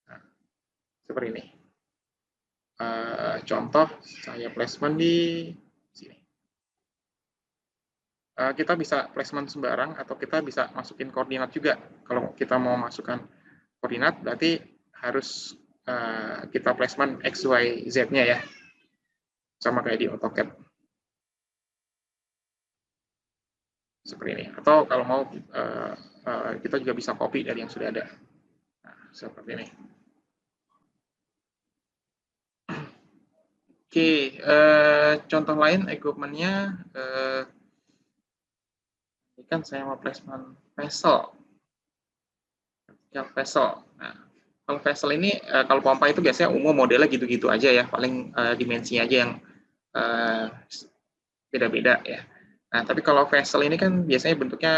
nah, seperti ini. Contoh saya placement di sini. Kita bisa placement sembarang atau kita bisa masukin koordinat juga. Kalau kita mau masukkan koordinat berarti harus kita placement X, Y, Z-nya ya. Sama kayak di AutoCAD. Seperti ini. Atau kalau mau kita juga bisa copy dari yang sudah ada. Nah, seperti ini. Oke, contoh lain equipment-nya, ini kan saya mau placement vessel. Nah, kalau vessel ini, kalau pompa itu biasanya umum modelnya gitu-gitu aja ya, paling dimensinya aja yang beda-beda ya. Nah, tapi kalau vessel ini kan biasanya bentuknya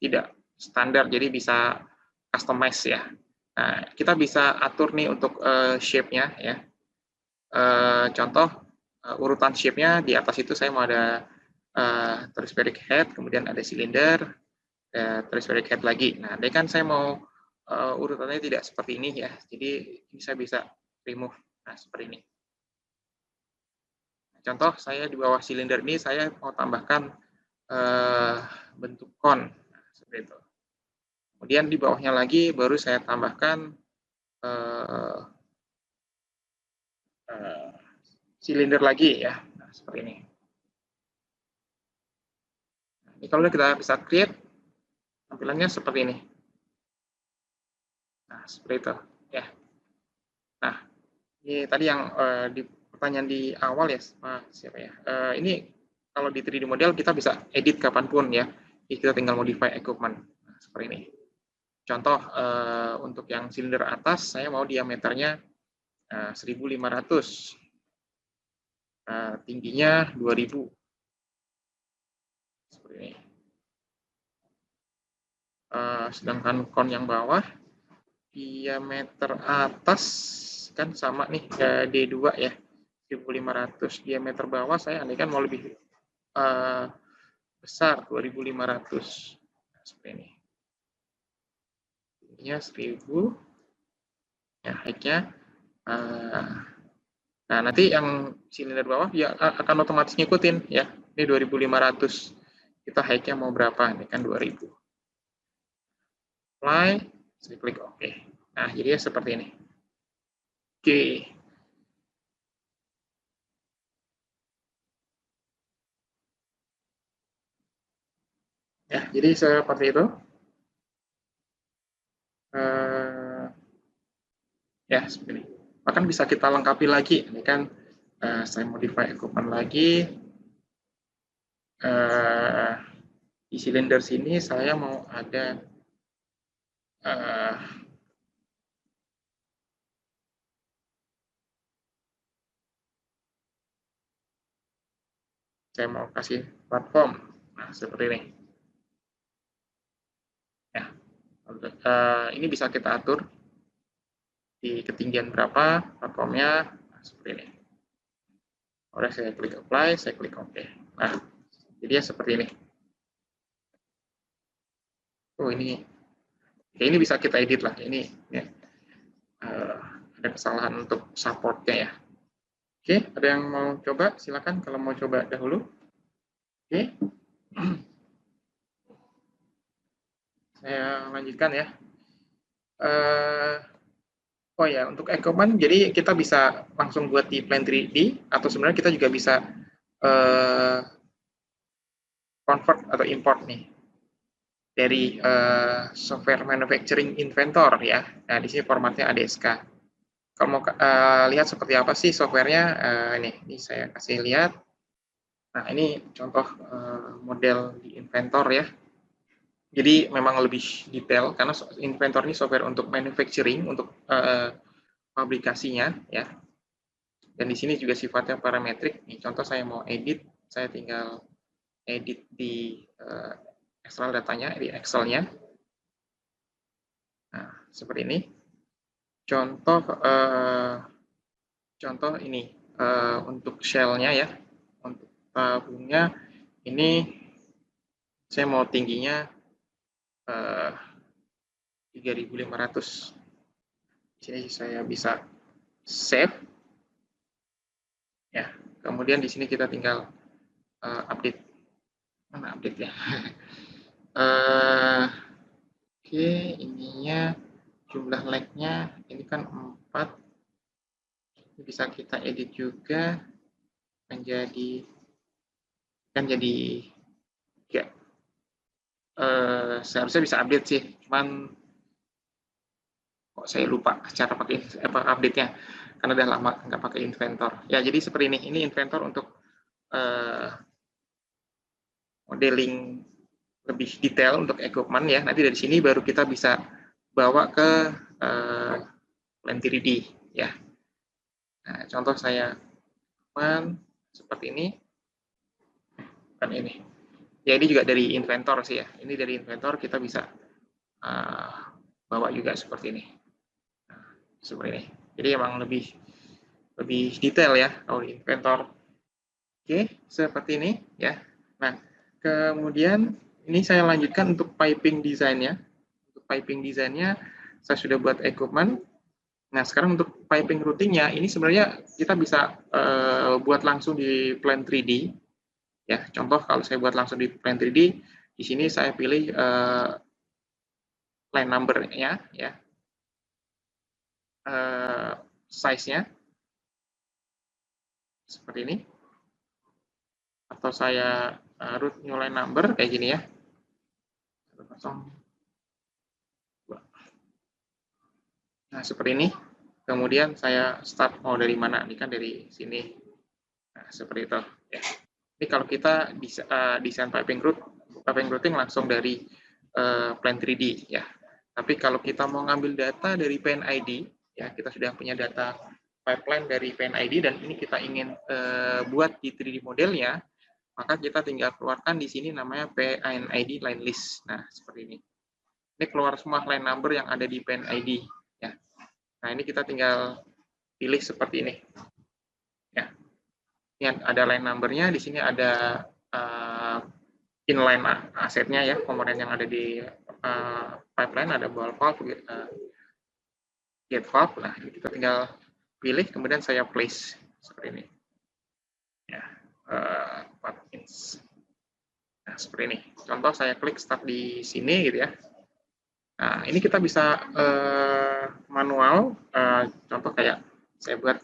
tidak standar, jadi bisa customize ya. Nah, kita bisa atur nih untuk shape-nya ya. Contoh urutan shape-nya di atas itu saya mau ada tropheric head, kemudian ada silinder, tropheric head lagi. Nah, ini kan saya mau urutannya tidak seperti ini ya, jadi ini saya bisa remove. Nah, seperti ini. Contoh saya di bawah silinder ini saya mau tambahkan bentuk kon, nah, seperti itu. Kemudian di bawahnya lagi baru saya tambahkan silinder lagi ya, nah, seperti ini. Ini kalau kita bisa create, tampilannya seperti ini. Nah, seperti itu ya. Nah, ini tadi yang di pertanyaan di awal ya, siapa ya? Ini kalau di 3D model kita bisa edit kapanpun ya. Jadi kita tinggal modify equipment. Nah, seperti ini. Contoh untuk yang silinder atas saya mau diameternya 1500. Tingginya 2000. Seperti ini. Sedangkan kon yang bawah diameter atas kan sama nih D2 ya. 1500. Diameter bawah saya andaikan mau lebih besar 2500. Nah, seperti ini. Tingginya 1000. Ya, height-nya. Nah, nanti yang silinder bawah ya akan otomatis ngikutin ya. Ini 2500. Kita height-nya mau berapa? Ini kan 2000. Apply, saya klik OK. Nah, jadi seperti ini. Oke. Ya, jadi seperti itu. Ya, seperti ini. Bahkan bisa kita lengkapi lagi. Ini kan saya modify equipment lagi. Di silinder sini saya mau ada saya mau kasih platform. Nah, seperti ini. Ya. Ini bisa kita atur di ketinggian berapa platformnya. Nah, seperti ini. Udah saya klik apply, saya klik OK. Nah, jadi seperti ini. Oh, ini bisa kita edit lah. Ini ya. Ada kesalahan untuk supportnya ya. Oke, ada yang mau coba? Silakan kalau mau coba dahulu. Oke. Saya lanjutkan ya. Oh ya, untuk equipment, jadi kita bisa langsung buat di Plan 3D, atau sebenarnya kita juga bisa convert atau import nih dari software manufacturing inventor ya. Nah, di sini formatnya ADSK. Kalau mau lihat seperti apa sih softwarenya, ini saya kasih lihat. Nah, ini contoh model di inventor. Inventor ya. Jadi memang lebih detail karena Inventor ini software untuk manufacturing, untuk pabrikasinya ya. Dan di sini juga sifatnya parametrik. Nih, contoh saya mau edit, saya tinggal edit di Excel datanya, di Excel-nya. Nah, seperti ini. Contoh contoh ini untuk shell-nya ya. Untuk tabungnya ini saya mau tingginya 3.500. Di sini saya bisa save ya. Kemudian di sini kita tinggal update. Mana update ya? Oke, ininya jumlah like-nya ini kan 4. Bisa kita edit juga menjadi ya, seharusnya bisa update sih, cuman kok saya lupa cara pakai update-nya karena udah lama nggak pakai Inventor. Ya, jadi seperti ini Inventor untuk modeling lebih detail untuk equipment ya. Nanti dari sini baru kita bisa bawa ke Plan 3D ya. Nah, contoh saya seperti ini kan ini. Ya, ini juga dari Inventor sih ya. Ini dari Inventor kita bisa bawa juga seperti ini. Nah, seperti ini. Jadi emang lebih detail ya kalau di Inventor. Oke, seperti ini ya. Nah, kemudian ini saya lanjutkan untuk piping desainnya. Untuk piping desainnya saya sudah buat equipment. Nah, sekarang untuk piping routingnya ini sebenarnya kita bisa buat langsung di Plan 3D. Ya, contoh kalau saya buat langsung di Plan 3D, di sini saya pilih line number-nya ya. Size-nya seperti ini. Atau saya root new line number kayak gini ya. 102. Nah, seperti ini. Kemudian saya start mau dari mana? Ini kan dari sini. Nah, seperti itu ya. Ini kalau kita desain piping routing langsung dari Plan 3D ya. Tapi kalau kita mau ngambil data dari PNID ya, kita sudah punya data pipeline dari PNID dan ini kita ingin buat di 3D modelnya, maka kita tinggal keluarkan di sini namanya PNID line list. Nah, seperti ini. Ini keluar semua line number yang ada di PNID ya. Nah, ini kita tinggal pilih seperti ini. Ya. Ini ada line number-nya, di sini ada inline asetnya ya, komponen yang ada di pipeline, ada ball valve, gate valve. Nah, ini kita tinggal pilih, kemudian saya place seperti ini. Ya, 4 inch. Nah, seperti ini. Contoh saya klik start di sini gitu ya. Nah, ini kita bisa manual, contoh kayak saya buat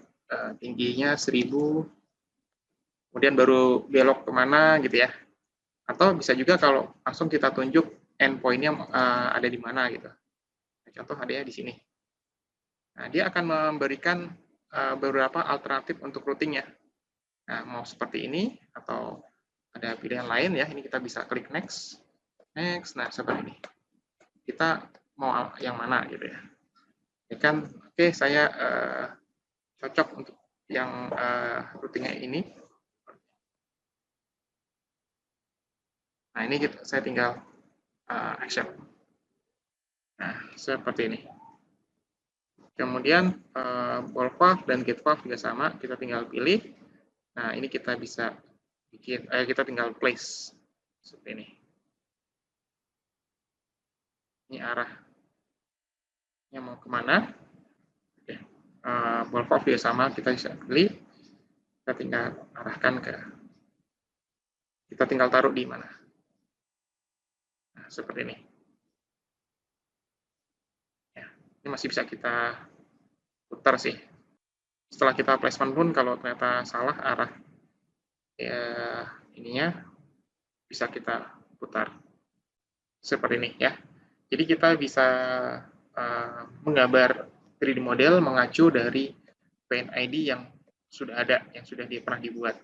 tingginya 1000, kemudian baru belok kemana gitu ya. Atau bisa juga kalau langsung kita tunjuk endpoint-nya ada di mana gitu. Nah, contoh ada ya di sini. Nah, dia akan memberikan beberapa alternatif untuk routingnya. Nah, mau seperti ini atau ada pilihan lain ya. Ini kita bisa klik next. Next, nah seperti ini. Kita mau yang mana gitu ya. Ini kan, oke, saya cocok untuk yang routingnya ini. Nah, ini saya tinggal accept. Nah, seperti ini. Kemudian ball valve dan gate valve juga sama, kita tinggal pilih. Nah, ini kita bisa bikin, kita tinggal place seperti ini. Ini arahnya mau kemana? Oke. Ball valve juga sama, kita bisa pilih. Kita tinggal arahkan kita tinggal taruh di mana. Nah, seperti ini. Ya, ini masih bisa kita putar sih. Setelah kita placement pun kalau ternyata salah arah ya ininya, bisa kita putar seperti ini ya. Jadi kita bisa menggambar 3D model mengacu dari PNID yang sudah ada, yang sudah pernah dibuat.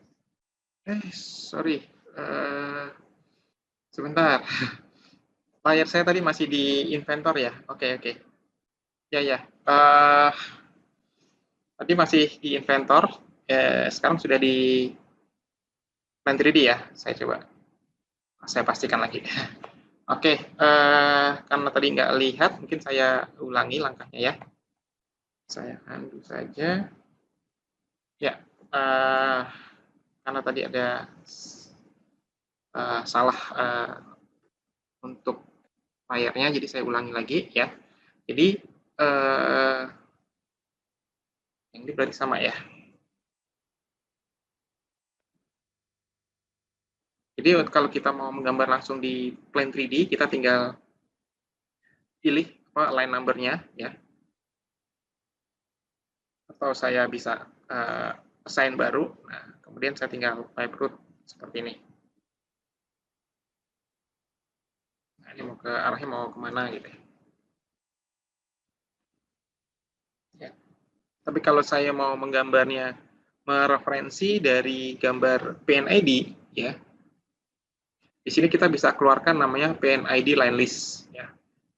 Sorry, Sebentar. Layar saya tadi masih di inventor ya. Oke, oke. Ya, ya. Tadi masih di inventor. Sekarang sudah di Plan 3D ya. Saya pastikan lagi. Oke, karena tadi nggak lihat, mungkin saya ulangi langkahnya ya. Saya undo saja. Ya, karena tadi ada salah untuk layarnya, jadi saya ulangi lagi ya. Jadi yang ini berarti sama ya. Jadi kalau kita mau menggambar langsung di Plan 3D, kita tinggal pilih line number-nya ya. Atau saya bisa assign baru. Nah, kemudian saya tinggal type root seperti ini. Nah, ini mau ke arahnya mau kemana gitu ya. Tapi kalau saya mau menggambarnya mereferensi dari gambar PNID ya. Di sini kita bisa keluarkan namanya PNID line list ya.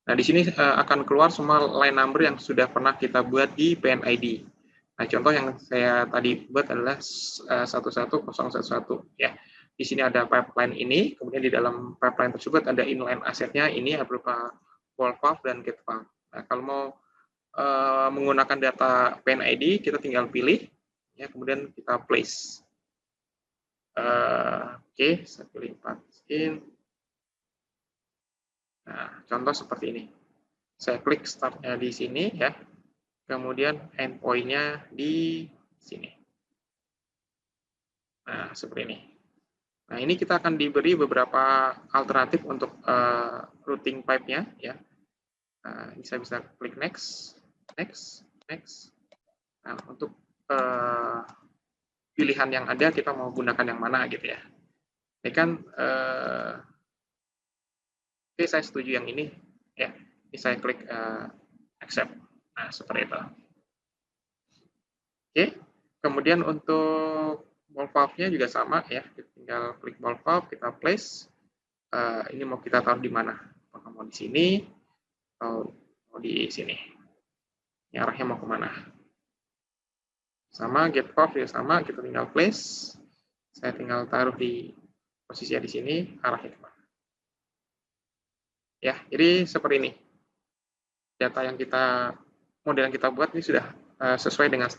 Nah, di sini akan keluar semua line number yang sudah pernah kita buat di PNID. Nah, contoh yang saya tadi buat adalah 11011 ya. Di sini ada pipeline ini, kemudian di dalam pipeline tersebut ada inline asetnya, ini berupa wall valve dan gate valve. Nah, kalau mau menggunakan data PNID, kita tinggal pilih, ya, kemudian kita place. Oke, saya pilih 4 skin. Nah, contoh seperti ini. Saya klik startnya di sini, ya. Kemudian endpoint-nya di sini. Nah, seperti ini. Nah, ini kita akan diberi beberapa alternatif untuk routing pipe-nya, ya. Ini saya bisa klik next, next, next. Nah, untuk pilihan yang ada kita mau gunakan yang mana gitu ya. Ini kan oke, saya setuju yang ini ya. Ini saya klik accept. Nah, seperti itu. Oke. Kemudian untuk ball valve-nya juga sama ya. Kita tinggal klik ball valve, kita place. Ini mau kita taruh di mana? Apakah mau di sini atau mau di sini? Ini arahnya mau kemana? Sama gate valve juga sama, kita tinggal place. Saya tinggal taruh di posisi di sini, arahnya kemana? Ya, jadi seperti ini. Data yang model yang kita buat ini sudah sesuai dengan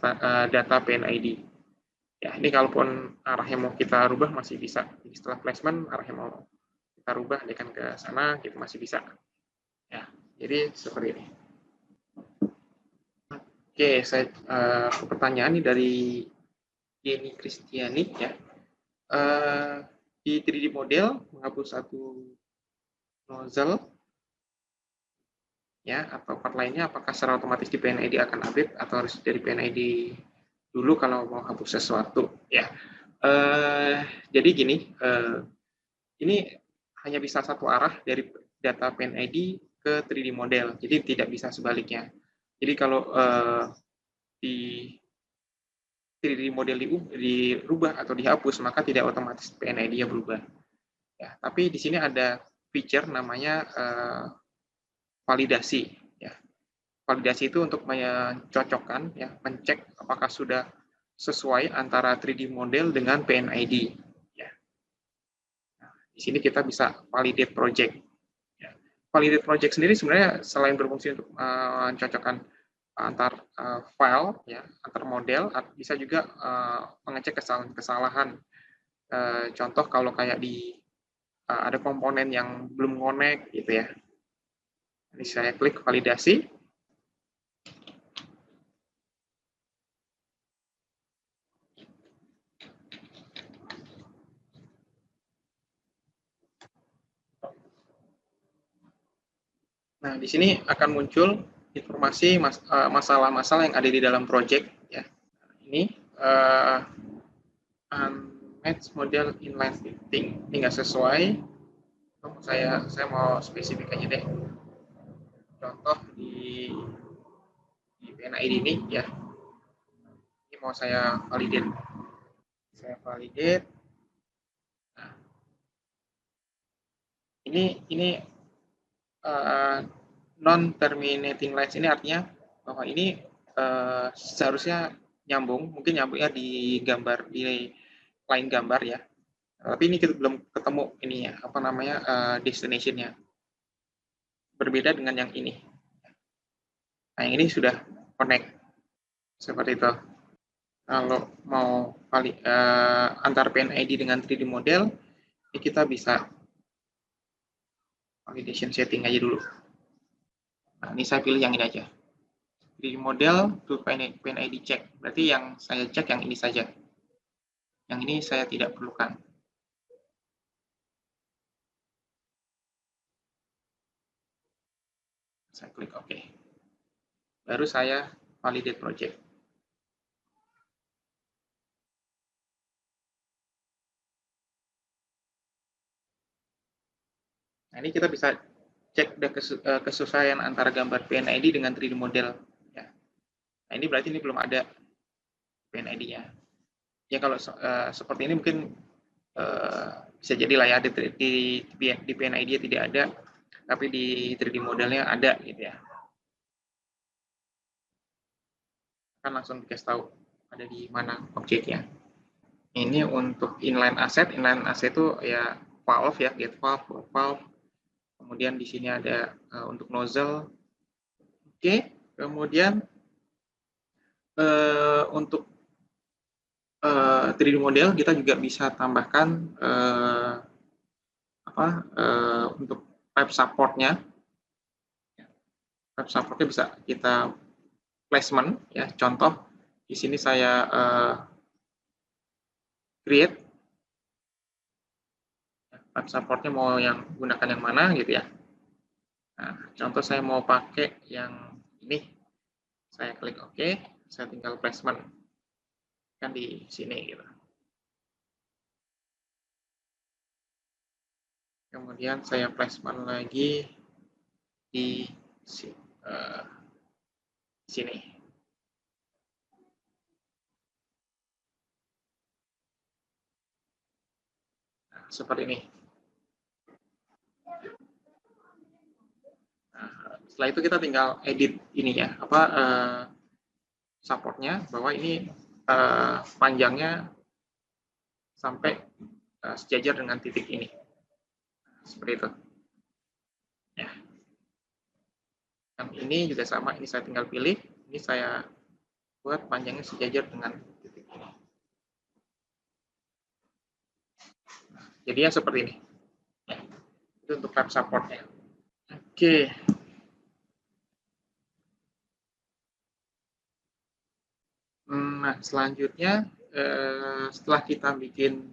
data PNID. Ya, ini kalaupun arahnya mau kita rubah masih bisa. Jadi setelah placement arahnya mau kita rubah, dia kan ke sana, gitu masih bisa. Ya, jadi seperti ini. Oke, saya pertanyaan ini dari Yeni Kristiani ya. Di 3D model menghapus satu nozzle ya atau part lainnya, apakah secara otomatis di PNID akan update atau harus dari PNID dulu kalau mau hapus sesuatu ya. Jadi gini, ini hanya bisa satu arah dari data PNID ke 3D model, jadi tidak bisa sebaliknya. Jadi kalau di 3D model dirubah atau dihapus, maka tidak otomatis PNID-nya berubah. Ya, tapi di sini ada feature namanya validasi. Ya. Validasi itu untuk mencocokkan, ya, mencek apakah sudah sesuai antara 3D model dengan PNID. Ya. Nah, di sini kita bisa validate project. Ya. Validate project sendiri sebenarnya selain berfungsi untuk mencocokkan antar file, ya, antar model, bisa juga mengecek kesalahan. Contoh kalau kayak ada komponen yang belum connect gitu ya. Ini saya klik validasi. Nah, di sini akan muncul informasi masalah-masalah yang ada di dalam project ya. Ini unmatched model inline fitting, ini nggak sesuai. Saya mau spesifik aja deh. Contoh di PNID ini ya. Ini mau saya validate. Saya validate. Nah, ini non-terminating lines ini artinya bahwa ini seharusnya nyambung, mungkin nyambungnya di gambar, di line gambar ya. Tapi ini kita belum ketemu ini ya, apa namanya, destination-nya. Berbeda dengan yang ini. Nah, yang ini sudah connect. Seperti itu. Kalau mau antar PNID dengan 3D model, ini kita bisa validation setting aja dulu. Nah, ini saya pilih yang ini aja. 3D model to PNID check. Berarti yang saya cek yang ini saja. Yang ini saya tidak perlukan. Saya klik OK. Baru saya validate project. Nah, ini kita bisa cek kesesuaian antara gambar PNID dengan 3D model. Ya. Nah, ini berarti ini belum ada PNID-nya. Ya, kalau seperti ini mungkin bisa jadi lah ya, di PNID tidak ada, tapi di 3D modelnya ada gitu ya. Kan langsung dikasih tahu ada di mana objeknya. Ini untuk inline asset itu ya valve ya, get valve. Kemudian di sini ada untuk nozzle. Oke, kemudian untuk 3D model kita juga bisa tambahkan untuk pipe supportnya. Pipe supportnya bisa kita placement ya. Contoh di sini saya create pipe supportnya mau yang gunakan yang mana gitu ya. Nah, contoh saya mau pakai yang ini, saya klik OK, saya tinggal placement kan di sini gitu. Kemudian saya placement lagi di sini. Nah, seperti ini. Nah, setelah itu kita tinggal edit ini ya, supportnya bahwa ini panjangnya sampai sejajar dengan titik ini. Seperti itu. Ya. Yang ini juga sama, ini saya tinggal pilih, ini saya buat panjangnya sejajar dengan titik ini. Jadinya seperti ini. Ya. Itu untuk pipe supportnya. Oke. Nah, selanjutnya setelah kita bikin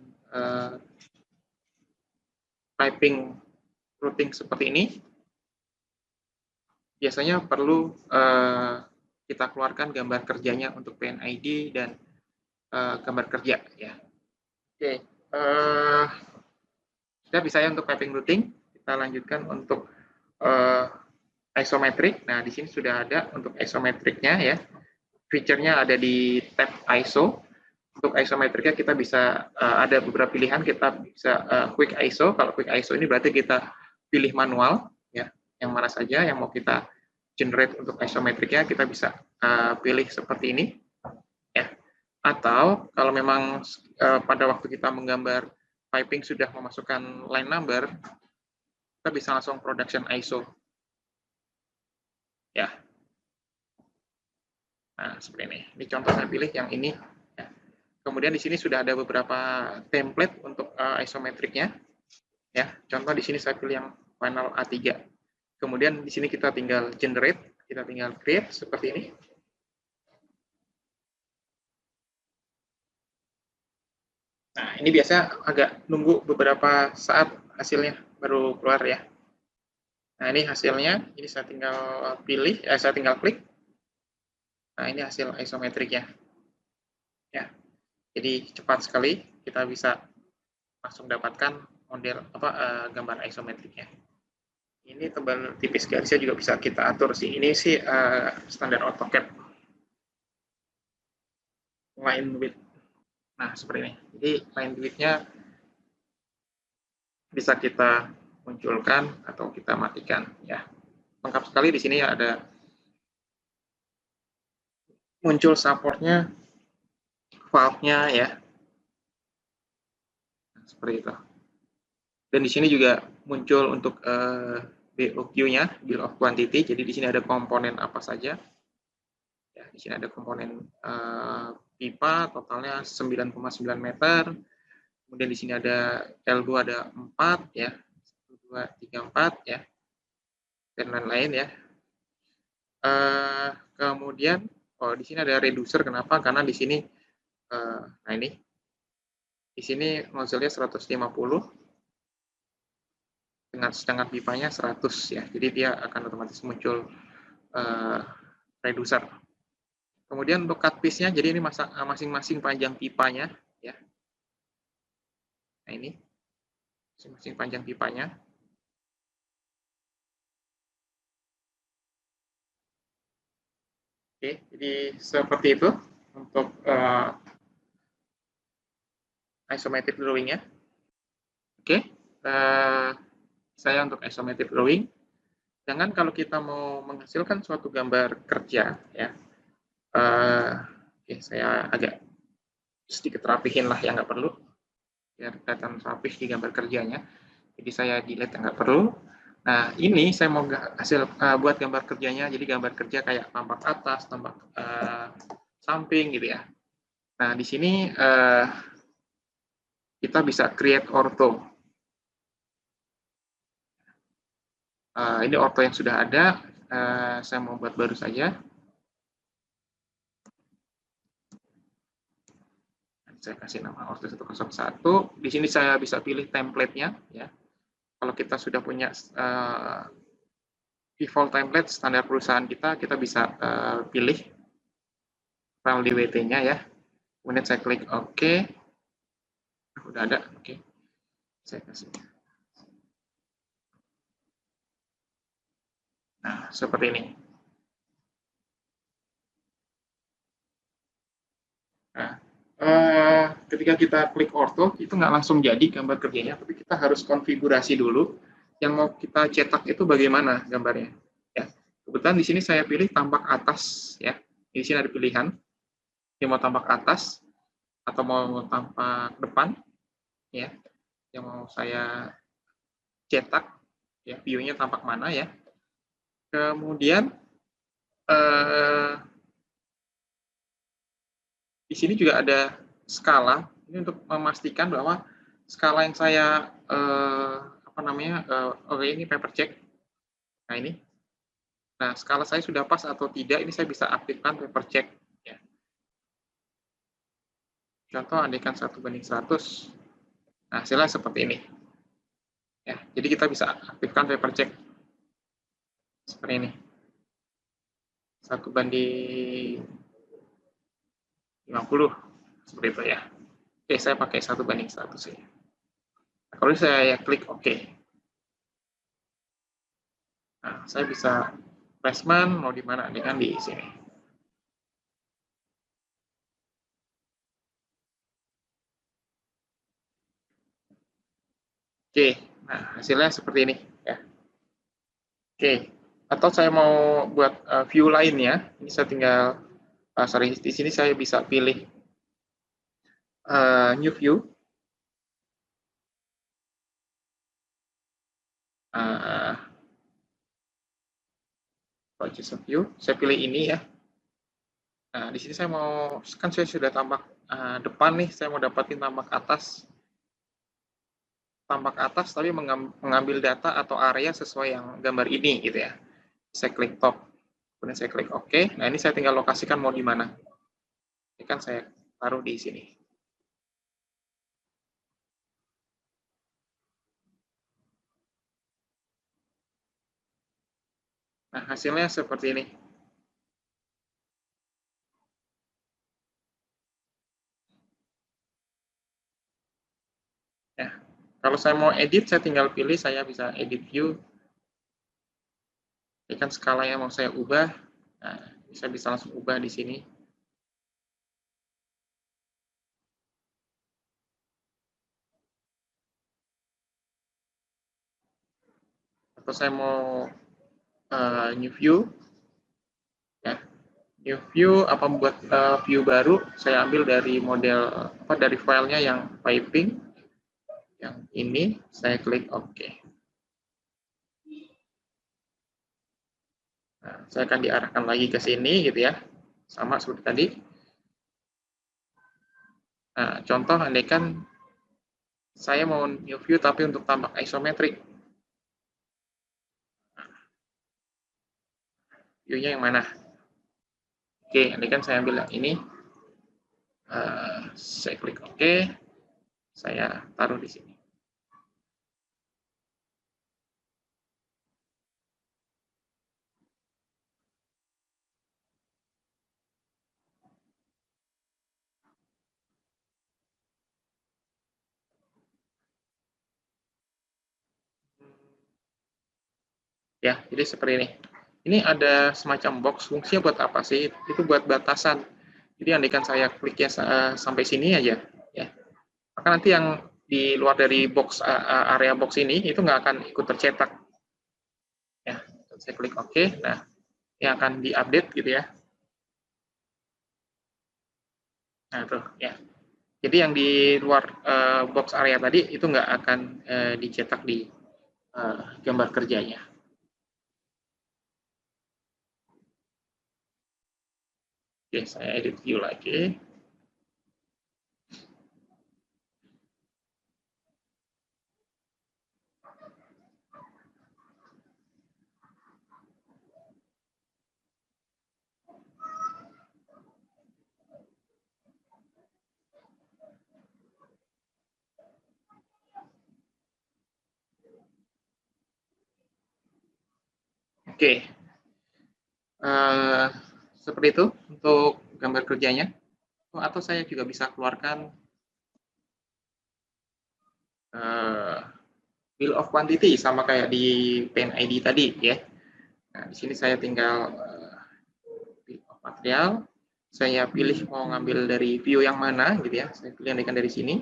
piping routing seperti ini, biasanya perlu kita keluarkan gambar kerjanya untuk PNID dan gambar kerja ya. Oke, sudah bisa ya untuk piping routing. Kita lanjutkan untuk isometric. Nah, di sini sudah ada untuk isometricnya ya. Feature-nya ada di tab ISO. Untuk isometriknya kita bisa ada beberapa pilihan, kita bisa quick ISO. Kalau quick ISO ini berarti kita pilih manual ya, yang mana saja yang mau kita generate untuk isometriknya kita bisa pilih seperti ini ya. Atau kalau memang pada waktu kita menggambar piping sudah memasukkan line number, kita bisa langsung production ISO ya. Nah, seperti ini. Ini contoh saya pilih yang ini. Kemudian di sini sudah ada beberapa template untuk isometriknya. Ya, contoh di sini saya pilih yang final A3. Kemudian di sini kita tinggal generate, kita tinggal create seperti ini. Nah, ini biasa agak nunggu beberapa saat hasilnya baru keluar ya. Nah, ini hasilnya, ini saya tinggal pilih, saya tinggal klik. Nah, ini hasil isometriknya. Ya. Jadi cepat sekali kita bisa langsung dapatkan model gambar isometriknya. Ini tebal tipis garisnya juga bisa kita atur sih. Ini sih standar AutoCAD line width. Nah, seperti ini. Jadi line width-nya bisa kita munculkan atau kita matikan ya. Lengkap sekali di sini ada muncul supportnya, valve-nya ya, seperti itu. Dan di sini juga muncul untuk BOQ-nya, bill of quantity. Jadi di sini ada komponen apa saja. Ya, di sini ada komponen pipa totalnya 9,9 meter. Kemudian di sini ada L2 ada 4 ya. 1 2 3 4 ya. Dan lain-lain ya. Kemudian di sini ada reducer. Kenapa? Karena di sini nah ini di sini nozzle-nya 150 dengan sedangkan pipanya 100 ya. Jadi dia akan otomatis muncul reducer. Kemudian untuk cut piece-nya, jadi ini masing-masing panjang pipanya ya. Nah ini masing-masing panjang pipanya. Oke, jadi seperti itu untuk isometric drawing-nya. Oke, saya untuk isometric drawing. Jangan kalau kita mau menghasilkan suatu gambar kerja ya. Oke, saya agak sedikit rapihin lah yang nggak perlu biar kelihatan rapih di gambar kerjanya. Jadi saya delete yang nggak perlu. Nah ini saya mau buat gambar kerjanya. Jadi gambar kerja kayak tampak atas, tampak samping gitu ya. Nah di sini kita bisa create ortho. Ini ortho yang sudah ada. Saya mau buat baru saja. Saya kasih nama ortho 101. Di sini saya bisa pilih template-nya ya. Kalau kita sudah punya default template standar perusahaan kita bisa pilih file DWT-nya ya. Kemudian saya klik OK. Udah ada, oke. Saya kasih. Nah, seperti ini. Nah, ketika kita klik ortho, itu nggak langsung jadi gambar kerjanya, tapi kita harus konfigurasi dulu. Yang mau kita cetak itu bagaimana gambarnya. Ya, kebetulan di sini saya pilih tampak atas. Ya, di sini ada pilihan. Yang mau tampak atas atau mau tampak depan. Ya, yang mau saya cetak. Ya, view-nya tampak mana ya. Kemudian di sini juga ada skala. Ini untuk memastikan bahwa skala yang saya ini paper check. Nah ini. Nah skala saya sudah pas atau tidak. Ini saya bisa aktifkan paper check. Ya. Contoh andaikan 1:100. Nah hasilnya seperti ini. Ya, jadi kita bisa aktifkan paper check seperti ini. 1:50 seperti itu ya. Oke, saya pakai 1:100 ya. Nah, kalau saya klik OK. Nah, saya bisa placement mau di mana dengan di sini. Oke, nah hasilnya seperti ini ya. Oke, atau saya mau buat view lainnya, ini saya tinggal di sini saya bisa pilih new view. Choose view, saya pilih ini ya. Nah, di sini saya mau, kan saya sudah tampak depan nih, saya mau dapatin tampak atas, tapi mengambil data atau area sesuai yang gambar ini gitu ya. Saya klik top, kemudian saya klik OK. Nah ini saya tinggal lokasikan mau di mana. Ini kan saya taruh di sini. Nah hasilnya seperti ini. Ya, kalau saya mau edit, saya tinggal pilih, saya bisa edit view. Ini kan skalanya mau saya ubah, nah, saya bisa langsung ubah di sini. atau saya mau new view, ya. New view apa membuat view baru, saya ambil dari model dari filenya yang piping, yang ini, saya klik OK. Nah, saya akan diarahkan lagi ke sini, gitu ya, sama seperti tadi. Nah, contoh andaikan saya mau new view tapi untuk tampak isometrik. View-nya yang mana? Oke, andaikan saya ambil yang ini. Saya klik OK. Saya taruh di sini. Ya, jadi seperti ini. Ini ada semacam box, fungsinya buat apa sih? Itu buat batasan. Jadi andaikan saya kliknya sampai sini aja, ya, maka nanti yang di luar dari box area box ini itu nggak akan ikut tercetak. Ya, saya klik OK. Nah, ini akan diupdate gitu ya. Nah, tuh ya. Jadi yang di luar box area tadi itu nggak akan dicetak di gambar kerjanya. Oke, saya edit view lagi. Oke, seperti itu untuk gambar kerjanya. Atau saya juga bisa keluarkan bill of quantity sama kayak di Paint ID tadi ya. Nah, di sini saya tinggal bill of material. Saya pilih mau ngambil dari view yang mana gitu ya. Saya pilih dari sini.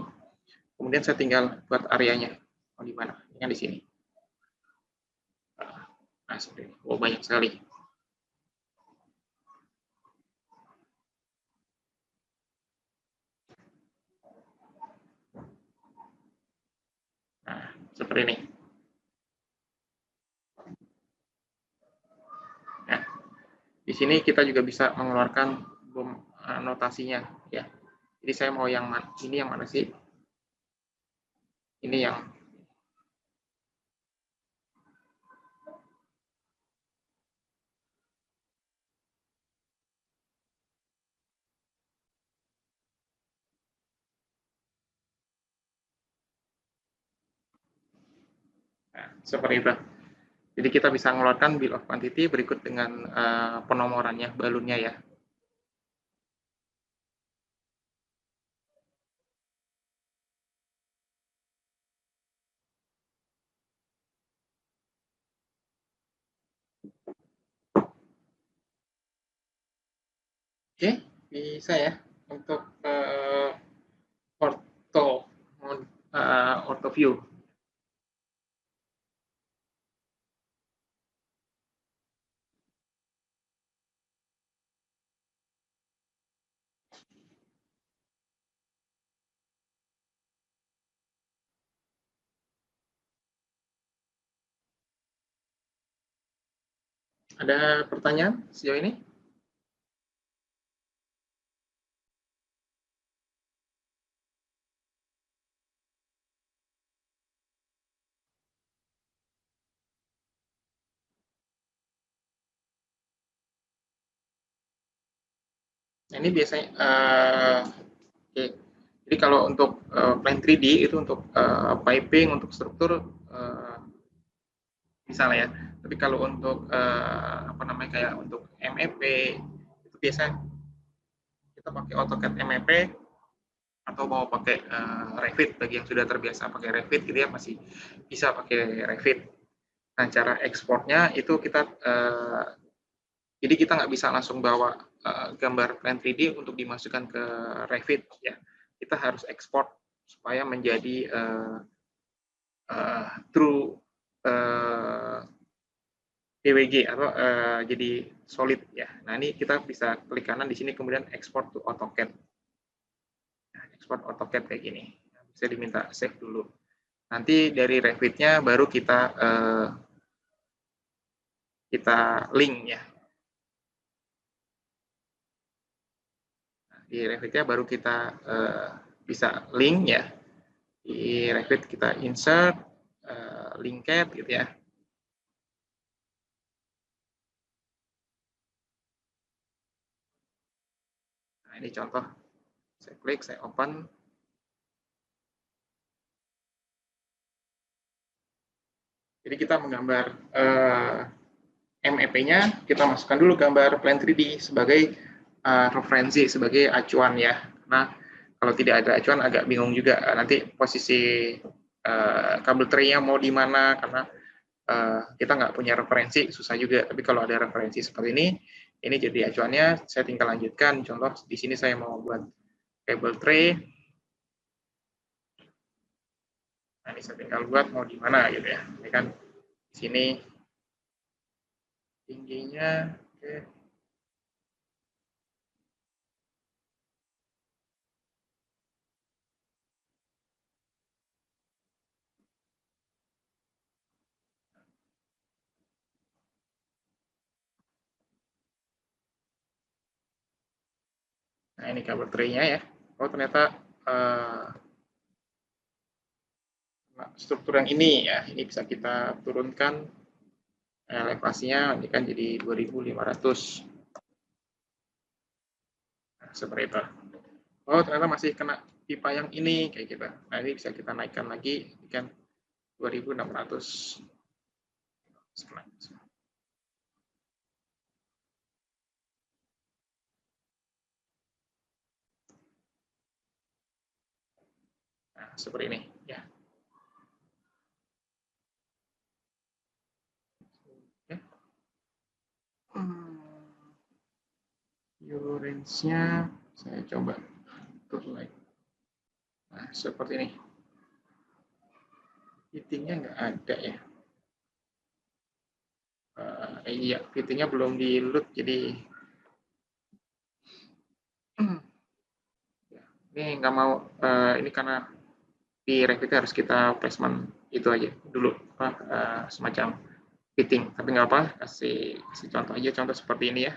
Kemudian saya tinggal buat areanya. Mau di mana? Yang di sini. Nah, seperti ini. Oh, banyak sekali. Nah, seperti ini. Nah, di sini kita juga bisa mengeluarkan notasinya ya. Jadi saya mau yang mana? Ini yang mana sih? Ini yang nah, seperti itu. Jadi kita bisa mengeluarkan bill of quantity berikut dengan penomorannya, balunnya ya. Oke, bisa ya untuk ortho ortho view. Ada pertanyaan sejauh ini? Nah, ini biasanya okay. Jadi kalau untuk plan 3D itu untuk piping, untuk struktur misalnya ya. Tapi kalau untuk apa namanya kayak untuk MEP itu biasanya kita pakai AutoCAD MEP atau mau pakai Revit. Bagi yang sudah terbiasa pakai Revit gitu ya masih bisa pakai Revit. Nah, cara ekspornya itu kita jadi kita nggak bisa langsung bawa gambar plan 3D untuk dimasukkan ke Revit ya. Kita harus ekspor supaya menjadi true DWG atau jadi solid ya. Nah, ini kita bisa klik kanan di sini kemudian export to AutoCAD. Nah, export AutoCAD kayak gini. Bisa diminta save dulu. Nanti dari Revit-nya baru kita link ya. Nah, di Revit-nya baru kita bisa link ya. Di Revit kita insert linked gitu ya. Nah, ini contoh. Saya klik, saya open. Jadi kita menggambar MEP-nya, kita masukkan dulu gambar plan 3D sebagai referensi, sebagai acuan ya. Nah, kalau tidak ada acuan agak bingung juga nanti posisi kabel tray-nya mau di mana, karena kita nggak punya referensi, susah juga. Tapi kalau ada referensi seperti ini jadi acuannya. Saya tinggal lanjutkan. Contoh di sini saya mau buat kabel tray. Nah, ini saya tinggal buat mau di mana gitu ya. Ini kan di sini tingginya, oke. Nah, ini kabel tray-nya ya. Oh, ternyata struktur yang ini ya, ini bisa kita turunkan elevasinya, ini kan jadi 2500. Nah, seperti itu. Oh, ternyata masih kena pipa yang ini kayak gitu. Nah, ini bisa kita naikkan lagi, ini kan 2600. Nah, seperti ini ya. View range-nya saya coba turun lagi. Nah, seperti ini. Fittingnya nggak ada ya. Iya, fittingnya belum di load, jadi ini nggak mau, ini karena di Revit harus kita placement itu aja dulu, semacam fitting. Tapi nggak apa, kasih contoh aja, contoh seperti ini ya.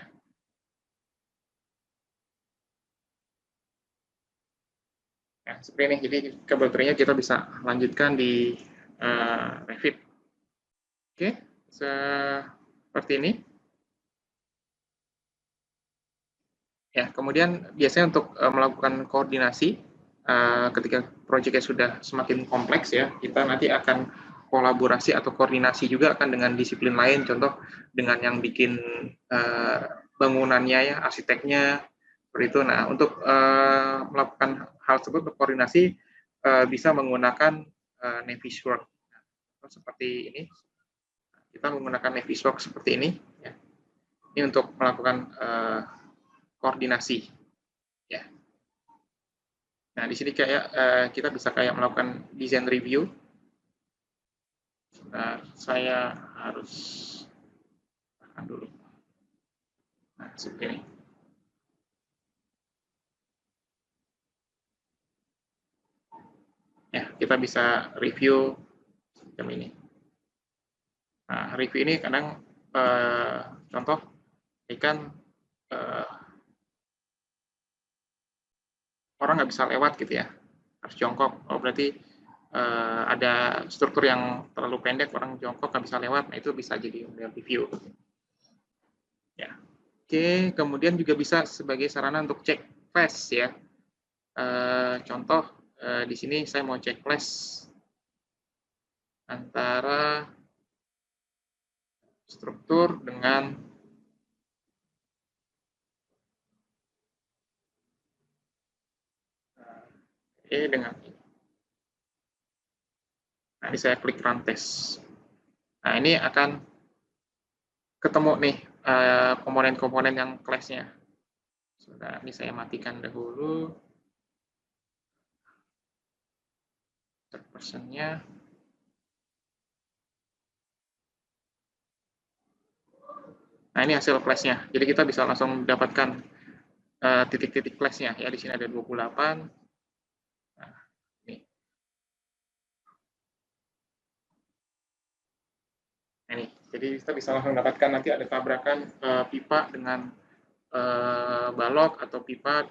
Nah, seperti ini, jadi kabel tray-nya kita bisa lanjutkan di Revit. Oke, seperti ini. Ya, kemudian biasanya untuk melakukan koordinasi ketika proyeknya sudah semakin kompleks ya, kita nanti akan kolaborasi atau koordinasi juga akan dengan disiplin lain, contoh dengan yang bikin bangunannya ya, arsiteknya, seperti itu. Nah, untuk melakukan hal tersebut berkoordinasi bisa menggunakan Navisworks seperti ini. Kita menggunakan Navisworks seperti ini. Ya. Ini untuk melakukan koordinasi. Ya. Nah, di sini kayak kita bisa kayak melakukan design review. Nah, saya harus akan dulu. Nah, seperti ini. Ya, kita bisa review sistem ini. Nah, review ini kadang contoh ini kan orang nggak bisa lewat gitu ya, harus jongkok. Oh, berarti ada struktur yang terlalu pendek, orang jongkok nggak bisa lewat. Nah, itu bisa jadi model review. Ya. Oke, kemudian juga bisa sebagai sarana untuk cek flash ya. Contoh di sini saya mau cek flash antara struktur dengan dengan ini. Nah, ini saya klik run test. Nah, ini akan ketemu nih komponen-komponen yang clash-nya. Sudah, ini saya matikan dahulu. Third person-nya. Nah, ini hasil flashnya. Jadi kita bisa langsung mendapatkan titik-titik flashnya. Ya, di sini ada 28. Nah, ini. Nah, ini. Jadi kita bisa langsung mendapatkan nanti ada tabrakan pipa dengan balok atau pipa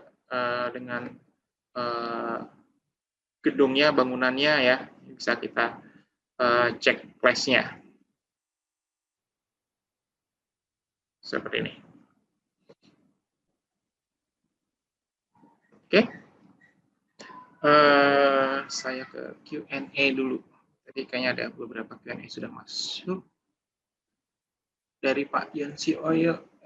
dengan gedungnya, bangunannya ya. Bisa kita cek flashnya. Seperti ini. Oke. Saya ke Q&A dulu. Tadi kayaknya ada beberapa Q&A sudah masuk. Dari Pak Yansi Oyo,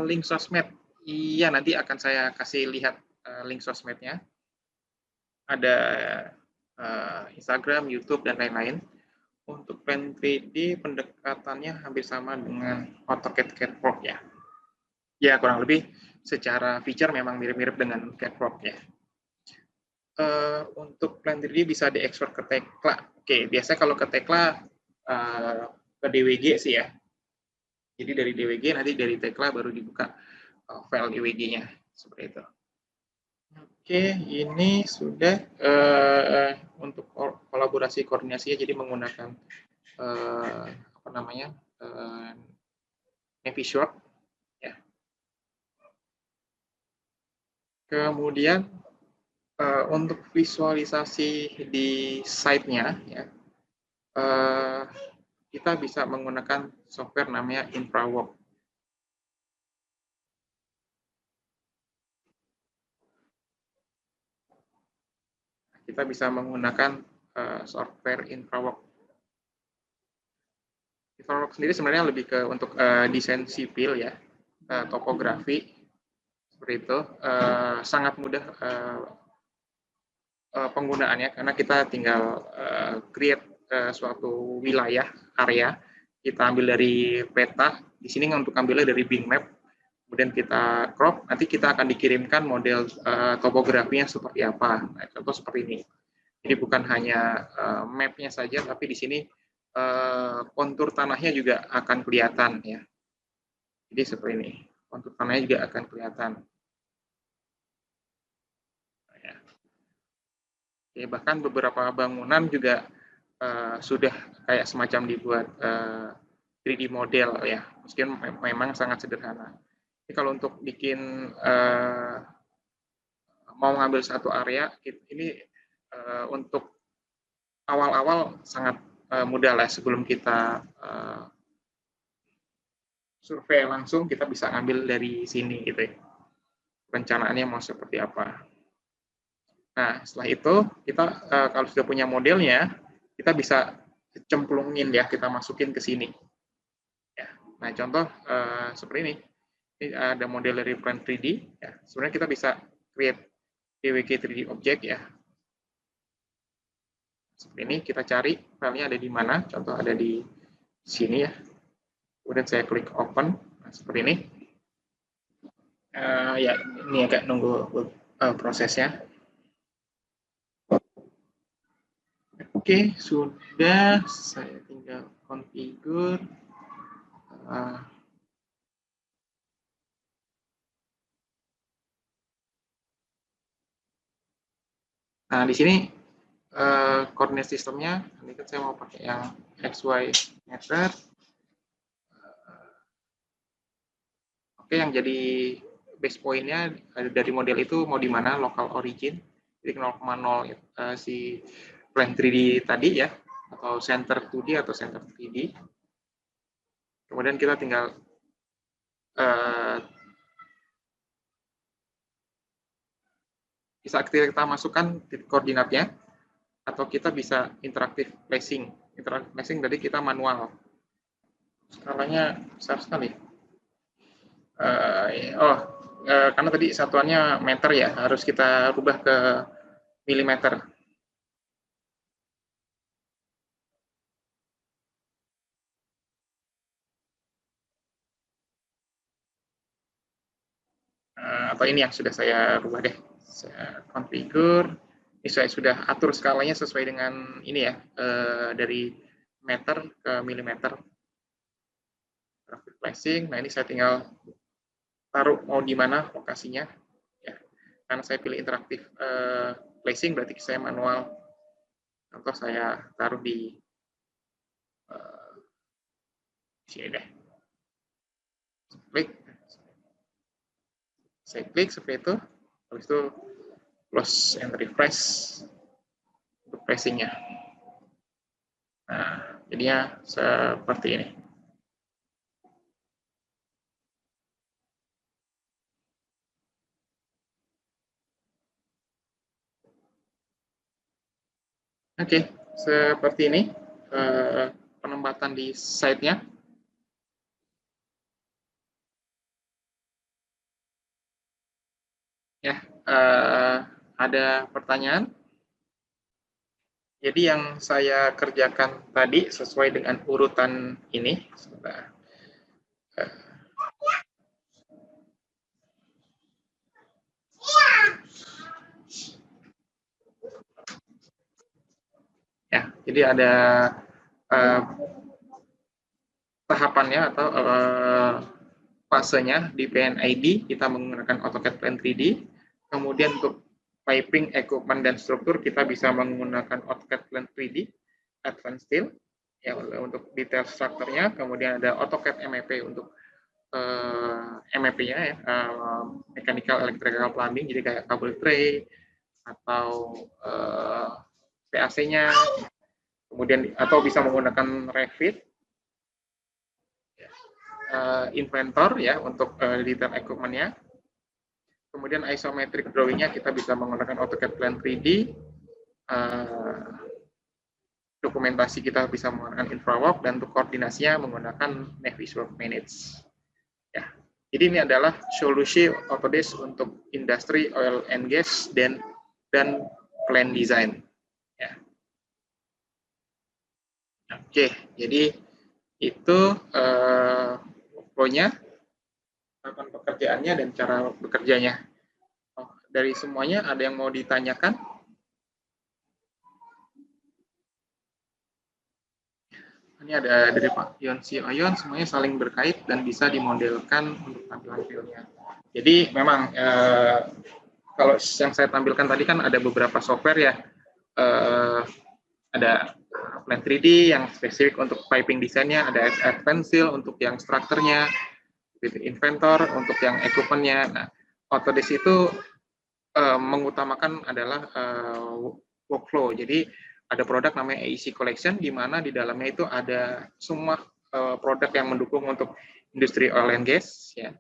link sosmed. Iya, nanti akan saya kasih lihat link sosmednya. Ada Instagram, YouTube, dan lain-lain. Untuk Plan 3D, pendekatannya hampir sama dengan AutoCAD Catwalk ya. Ya, kurang lebih secara feature memang mirip-mirip dengan Catwalk ya. Untuk Plan 3D bisa diekspor ke Tekla. Oke, biasanya kalau ke Tekla ke DWG sih ya. Jadi dari DWG nanti dari Tekla baru dibuka file DWG-nya seperti itu. Oke, ini sudah untuk kolaborasi koordinasinya, jadi menggunakan apa namanya Navisworks ya. Kemudian untuk visualisasi di site-nya ya, kita bisa menggunakan software namanya InfraWorks. Kita bisa menggunakan software InfraWorks. InfraWorks sendiri sebenarnya lebih ke untuk desain sipil ya, topografi seperti itu. Sangat mudah penggunaannya karena kita tinggal create suatu wilayah area, kita ambil dari peta. Di sini untuk ambilnya dari Bing Map, kemudian kita crop, nanti kita akan dikirimkan model topografinya seperti apa. Nah, contoh seperti ini. Jadi bukan hanya map-nya saja, tapi di sini kontur tanahnya juga akan kelihatan ya. Jadi seperti ini, kontur tanahnya juga akan kelihatan. Ya. Oke, bahkan beberapa bangunan juga sudah kayak semacam dibuat 3D model ya, meskipun memang sangat sederhana. Jadi kalau untuk bikin mau ngambil satu area, ini untuk awal-awal sangat mudah lah, sebelum kita survei langsung, kita bisa ambil dari sini gitu ya. Rencanaannya mau seperti apa. Nah, setelah itu kita kalau sudah punya modelnya, kita bisa cemplungin ya, kita masukin ke sini. Ya. Nah, contoh seperti ini. Ini ada model dari Plan 3D. Ya. Sebenarnya kita bisa create DWG 3D object ya. Seperti ini, kita cari filenya ada di mana. Contoh ada di sini ya. Kemudian saya klik open. Nah, seperti ini. Ya, ini agak nunggu prosesnya. Oke, sudah. Saya tinggal configure. Nah, di sini koordinat sistemnya, ini kan saya mau pakai yang XY meter. Oke, yang jadi base point-nya dari model itu mau di mana, local origin, jadi 0,0 si plan 3D tadi ya, atau center 2D atau center 3D. Kemudian kita tinggal bisa kita masukkan titik koordinatnya, atau kita bisa interaktif placing. Interaktif placing dari kita manual. Skalanya besar sekali. Karena tadi satuannya meter ya, harus kita rubah ke milimeter. Atau ini yang sudah saya rubah deh. Saya configure. Ini saya sudah atur skalanya sesuai dengan ini ya, dari meter ke milimeter. placing. Nah, ini saya tinggal taruh mau di mana lokasinya. Ya. Karena saya pilih interaktif placing, berarti saya manual. Contoh saya taruh di sini deh. Klik. Saya klik seperti itu. Habis itu close and refresh untuk placing-nya. Nah, jadinya seperti ini. Oke, seperti ini penempatan di site-nya. Ya, ada pertanyaan? Jadi yang saya kerjakan tadi sesuai dengan urutan ini. Ya, jadi ada tahapannya atau fasenya di PNID kita menggunakan AutoCAD Plan 3D. Kemudian untuk piping, equipment, dan struktur kita bisa menggunakan AutoCAD Plan 3D Advanced Steel ya untuk detail strukturnya. Kemudian ada AutoCAD MEP untuk MEP-nya ya, mechanical electrical plumbing, jadi kayak kabel tray atau PAC-nya. Kemudian atau bisa menggunakan Revit, Inventor ya untuk detail equipment-nya. Kemudian isometric drawing-nya kita bisa menggunakan AutoCAD Plan 3D. Dokumentasi kita bisa menggunakan InfraWorks, dan untuk koordinasinya menggunakan Navisworks Manage. Ya, jadi ini adalah solusi Autodesk untuk industri oil and gas dan plan design. Ya. Oke, jadi itu flow-nya, tahapan pekerjaannya, dan cara bekerjanya. Dari semuanya ada yang mau ditanyakan? Ini ada dari Pak Yonsi Oyon, semuanya saling berkait dan bisa dimodelkan untuk tampilan filenya. Jadi memang kalau yang saya tampilkan tadi kan ada beberapa software ya, ada Plan 3D yang spesifik untuk piping desainnya, ada Advanced Steel untuk yang strukturnya, Inventor untuk yang equipment-nya. Nah, Autodesk itu mengutamakan adalah workflow. Jadi ada produk namanya AEC Collection, di mana di dalamnya itu ada semua produk yang mendukung untuk industri oil and gas, ya.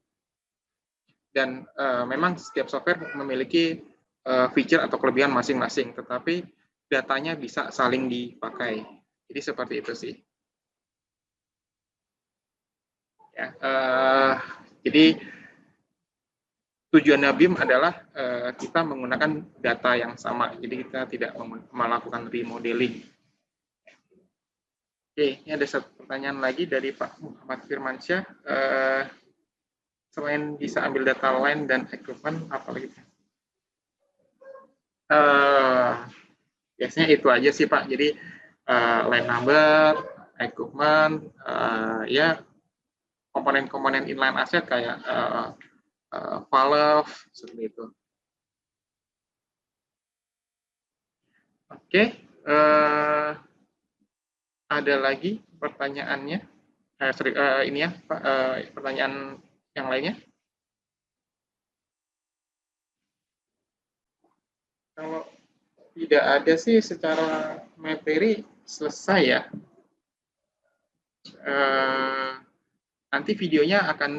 Dan memang setiap software memiliki feature atau kelebihan masing-masing, tetapi datanya bisa saling dipakai. Jadi seperti itu sih. Ya, jadi tujuannya BIM adalah kita menggunakan data yang sama, jadi kita tidak melakukan remodeling. Oke, ini ada satu pertanyaan lagi dari Pak Muhammad Firmansyah. Selain bisa ambil data line dan equipment, apa lagi? Biasanya itu aja sih Pak. Jadi line number, equipment, ya komponen-komponen inline asset kayak valve seperti itu. Oke, ada lagi pertanyaannya? Ini ya, Pak, pertanyaan yang lainnya? Kalau tidak ada sih, secara materi selesai ya. Nanti videonya akan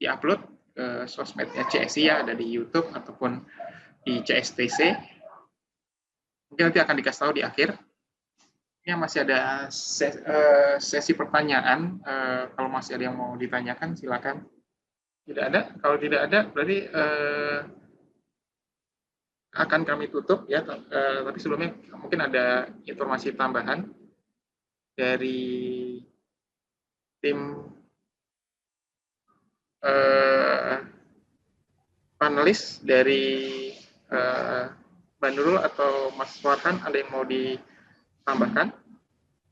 diupload ke sosmednya CSI ya, ada di YouTube ataupun di CSTC. Mungkin nanti akan dikasih tahu di akhir. Ini masih ada sesi pertanyaan. Kalau masih ada yang mau ditanyakan, silakan. Tidak ada. Kalau tidak ada, berarti akan kami tutup ya. Tapi sebelumnya mungkin ada informasi tambahan dari tim panelis dari Mbak Nurul atau Mas Warhan, ada yang mau ditambahkan?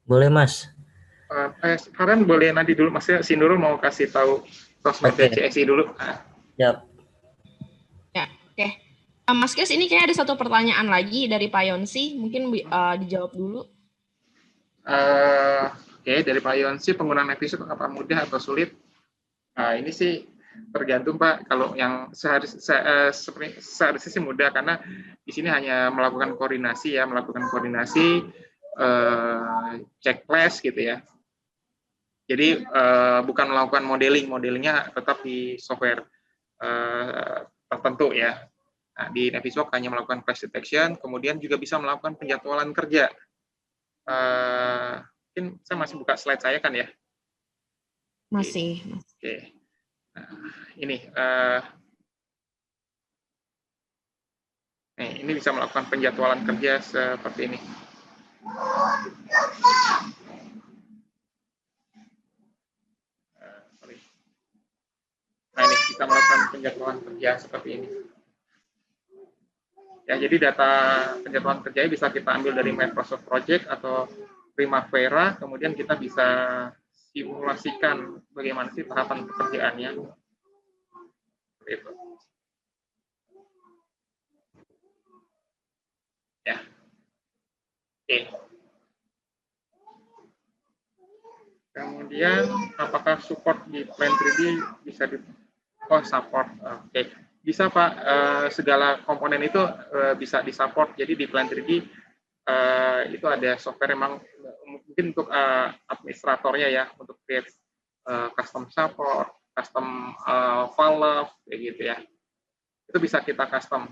Boleh, Mas. Sekarang boleh nanti dulu, Mas si Nurul mau kasih tahu sosmednya CSI dulu. Yap. Ya, oke. Mas Kris, ini kayak ada satu pertanyaan lagi dari Pak Yonsi, mungkin dijawab dulu. Oke, dari Pak Yonsi, penggunaan episode apa mudah atau sulit? Ini sih tergantung Pak. Kalau yang seharusnya sih mudah, karena di sini hanya melakukan koordinasi checklist gitu ya. Jadi bukan melakukan modelingnya tetap di software tertentu ya. Nah, di Navisworks hanya melakukan crash detection, kemudian juga bisa melakukan penjadwalan kerja. Mungkin saya masih buka slide saya kan ya? Masih. Oke. Nah, ini ini bisa melakukan penjadwalan kerja seperti ini. Nah, ini kita melakukan penjadwalan kerja seperti ini. Ya, jadi data penjadwalan kerja bisa kita ambil dari Microsoft Project atau Primavera, kemudian kita bisa simulasikan bagaimana sih tahapan pekerjaannya. Seperti itu. Ya. Oke. Kemudian apakah support di Plan 3D bisa support. Oke. Bisa Pak, segala komponen itu bisa disupport. Jadi di Plan 3D itu ada software memang mungkin untuk administratornya ya, untuk create custom support, custom file kayak gitu ya. Itu bisa kita custom.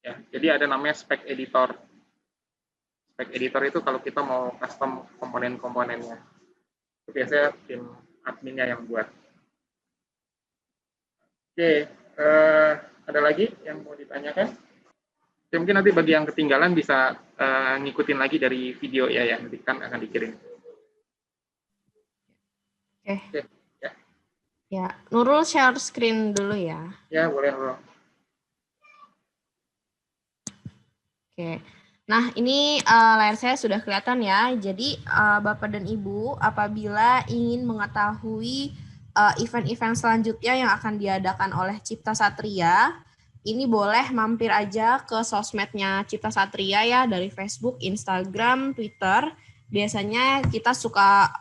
Ya, jadi ada namanya spec editor. Spec editor itu kalau kita mau custom komponen-komponennya. Itu biasanya tim adminnya yang buat. Oke, ada lagi yang mau ditanyakan? Ya, mungkin nanti bagi yang ketinggalan bisa ngikutin lagi dari video ya, nanti kan akan dikirim. Oke. Ya, Nurul share screen dulu ya. Ya, boleh Nurul. Oke. Nah, ini layar saya sudah kelihatan ya. Jadi, Bapak dan Ibu, apabila ingin mengetahui event-event selanjutnya yang akan diadakan oleh Cipta Satria, ini boleh mampir aja ke sosmednya Cipta Satria ya, dari Facebook, Instagram, Twitter. Biasanya kita suka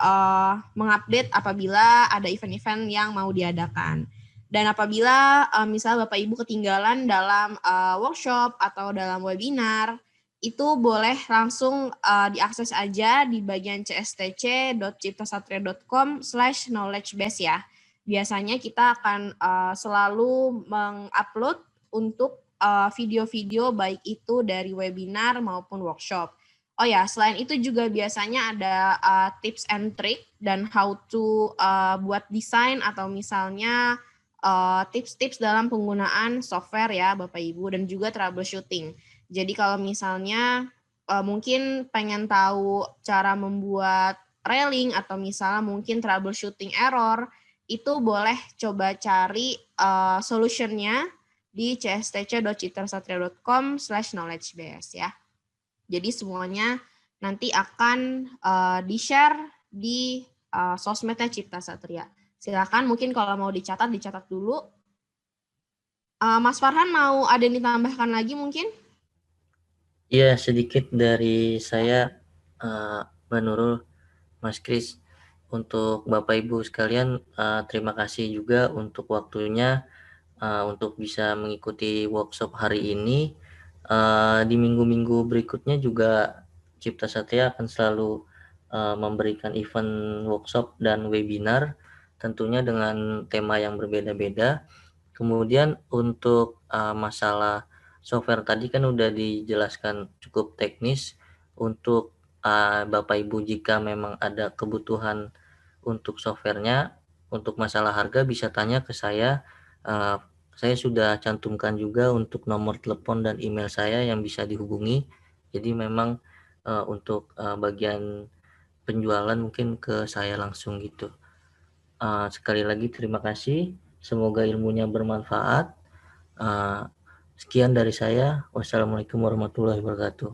mengupdate apabila ada event-event yang mau diadakan. Dan apabila misalnya Bapak Ibu ketinggalan dalam workshop atau dalam webinar, itu boleh langsung diakses aja di bagian cstc.ciptasatria.com/knowledgebase ya. Biasanya kita akan selalu mengupload untuk video-video baik itu dari webinar maupun workshop. Oh ya, selain itu juga biasanya ada tips and trick dan how to buat desain atau misalnya tips-tips dalam penggunaan software ya Bapak Ibu, dan juga troubleshooting. Jadi kalau misalnya mungkin pengen tahu cara membuat railing atau misalnya mungkin troubleshooting error, itu boleh coba cari solutionnya di cstc.ciptasatria.com/knowledgebase ya. Jadi semuanya nanti akan di-share di sosmednya Cipta Satria. Silakan mungkin kalau mau dicatat dulu. Mas Farhan mau ada yang ditambahkan lagi mungkin? Iya, sedikit dari saya, Mbak Nurul, Mas Kris. Untuk Bapak Ibu sekalian, terima kasih juga untuk waktunya untuk bisa mengikuti workshop hari ini. Di minggu-minggu berikutnya juga Cipta Satria akan selalu memberikan event workshop dan webinar, tentunya dengan tema yang berbeda-beda. Kemudian untuk masalah software tadi kan udah dijelaskan cukup teknis. Untuk Bapak Ibu jika memang ada kebutuhan untuk softwarenya, untuk masalah harga bisa tanya ke saya. Saya sudah cantumkan juga untuk nomor telepon dan email saya yang bisa dihubungi. Jadi memang untuk bagian penjualan mungkin ke saya langsung gitu. Sekali lagi terima kasih. Semoga ilmunya bermanfaat. Sekian dari saya. Wassalamualaikum warahmatullahi wabarakatuh.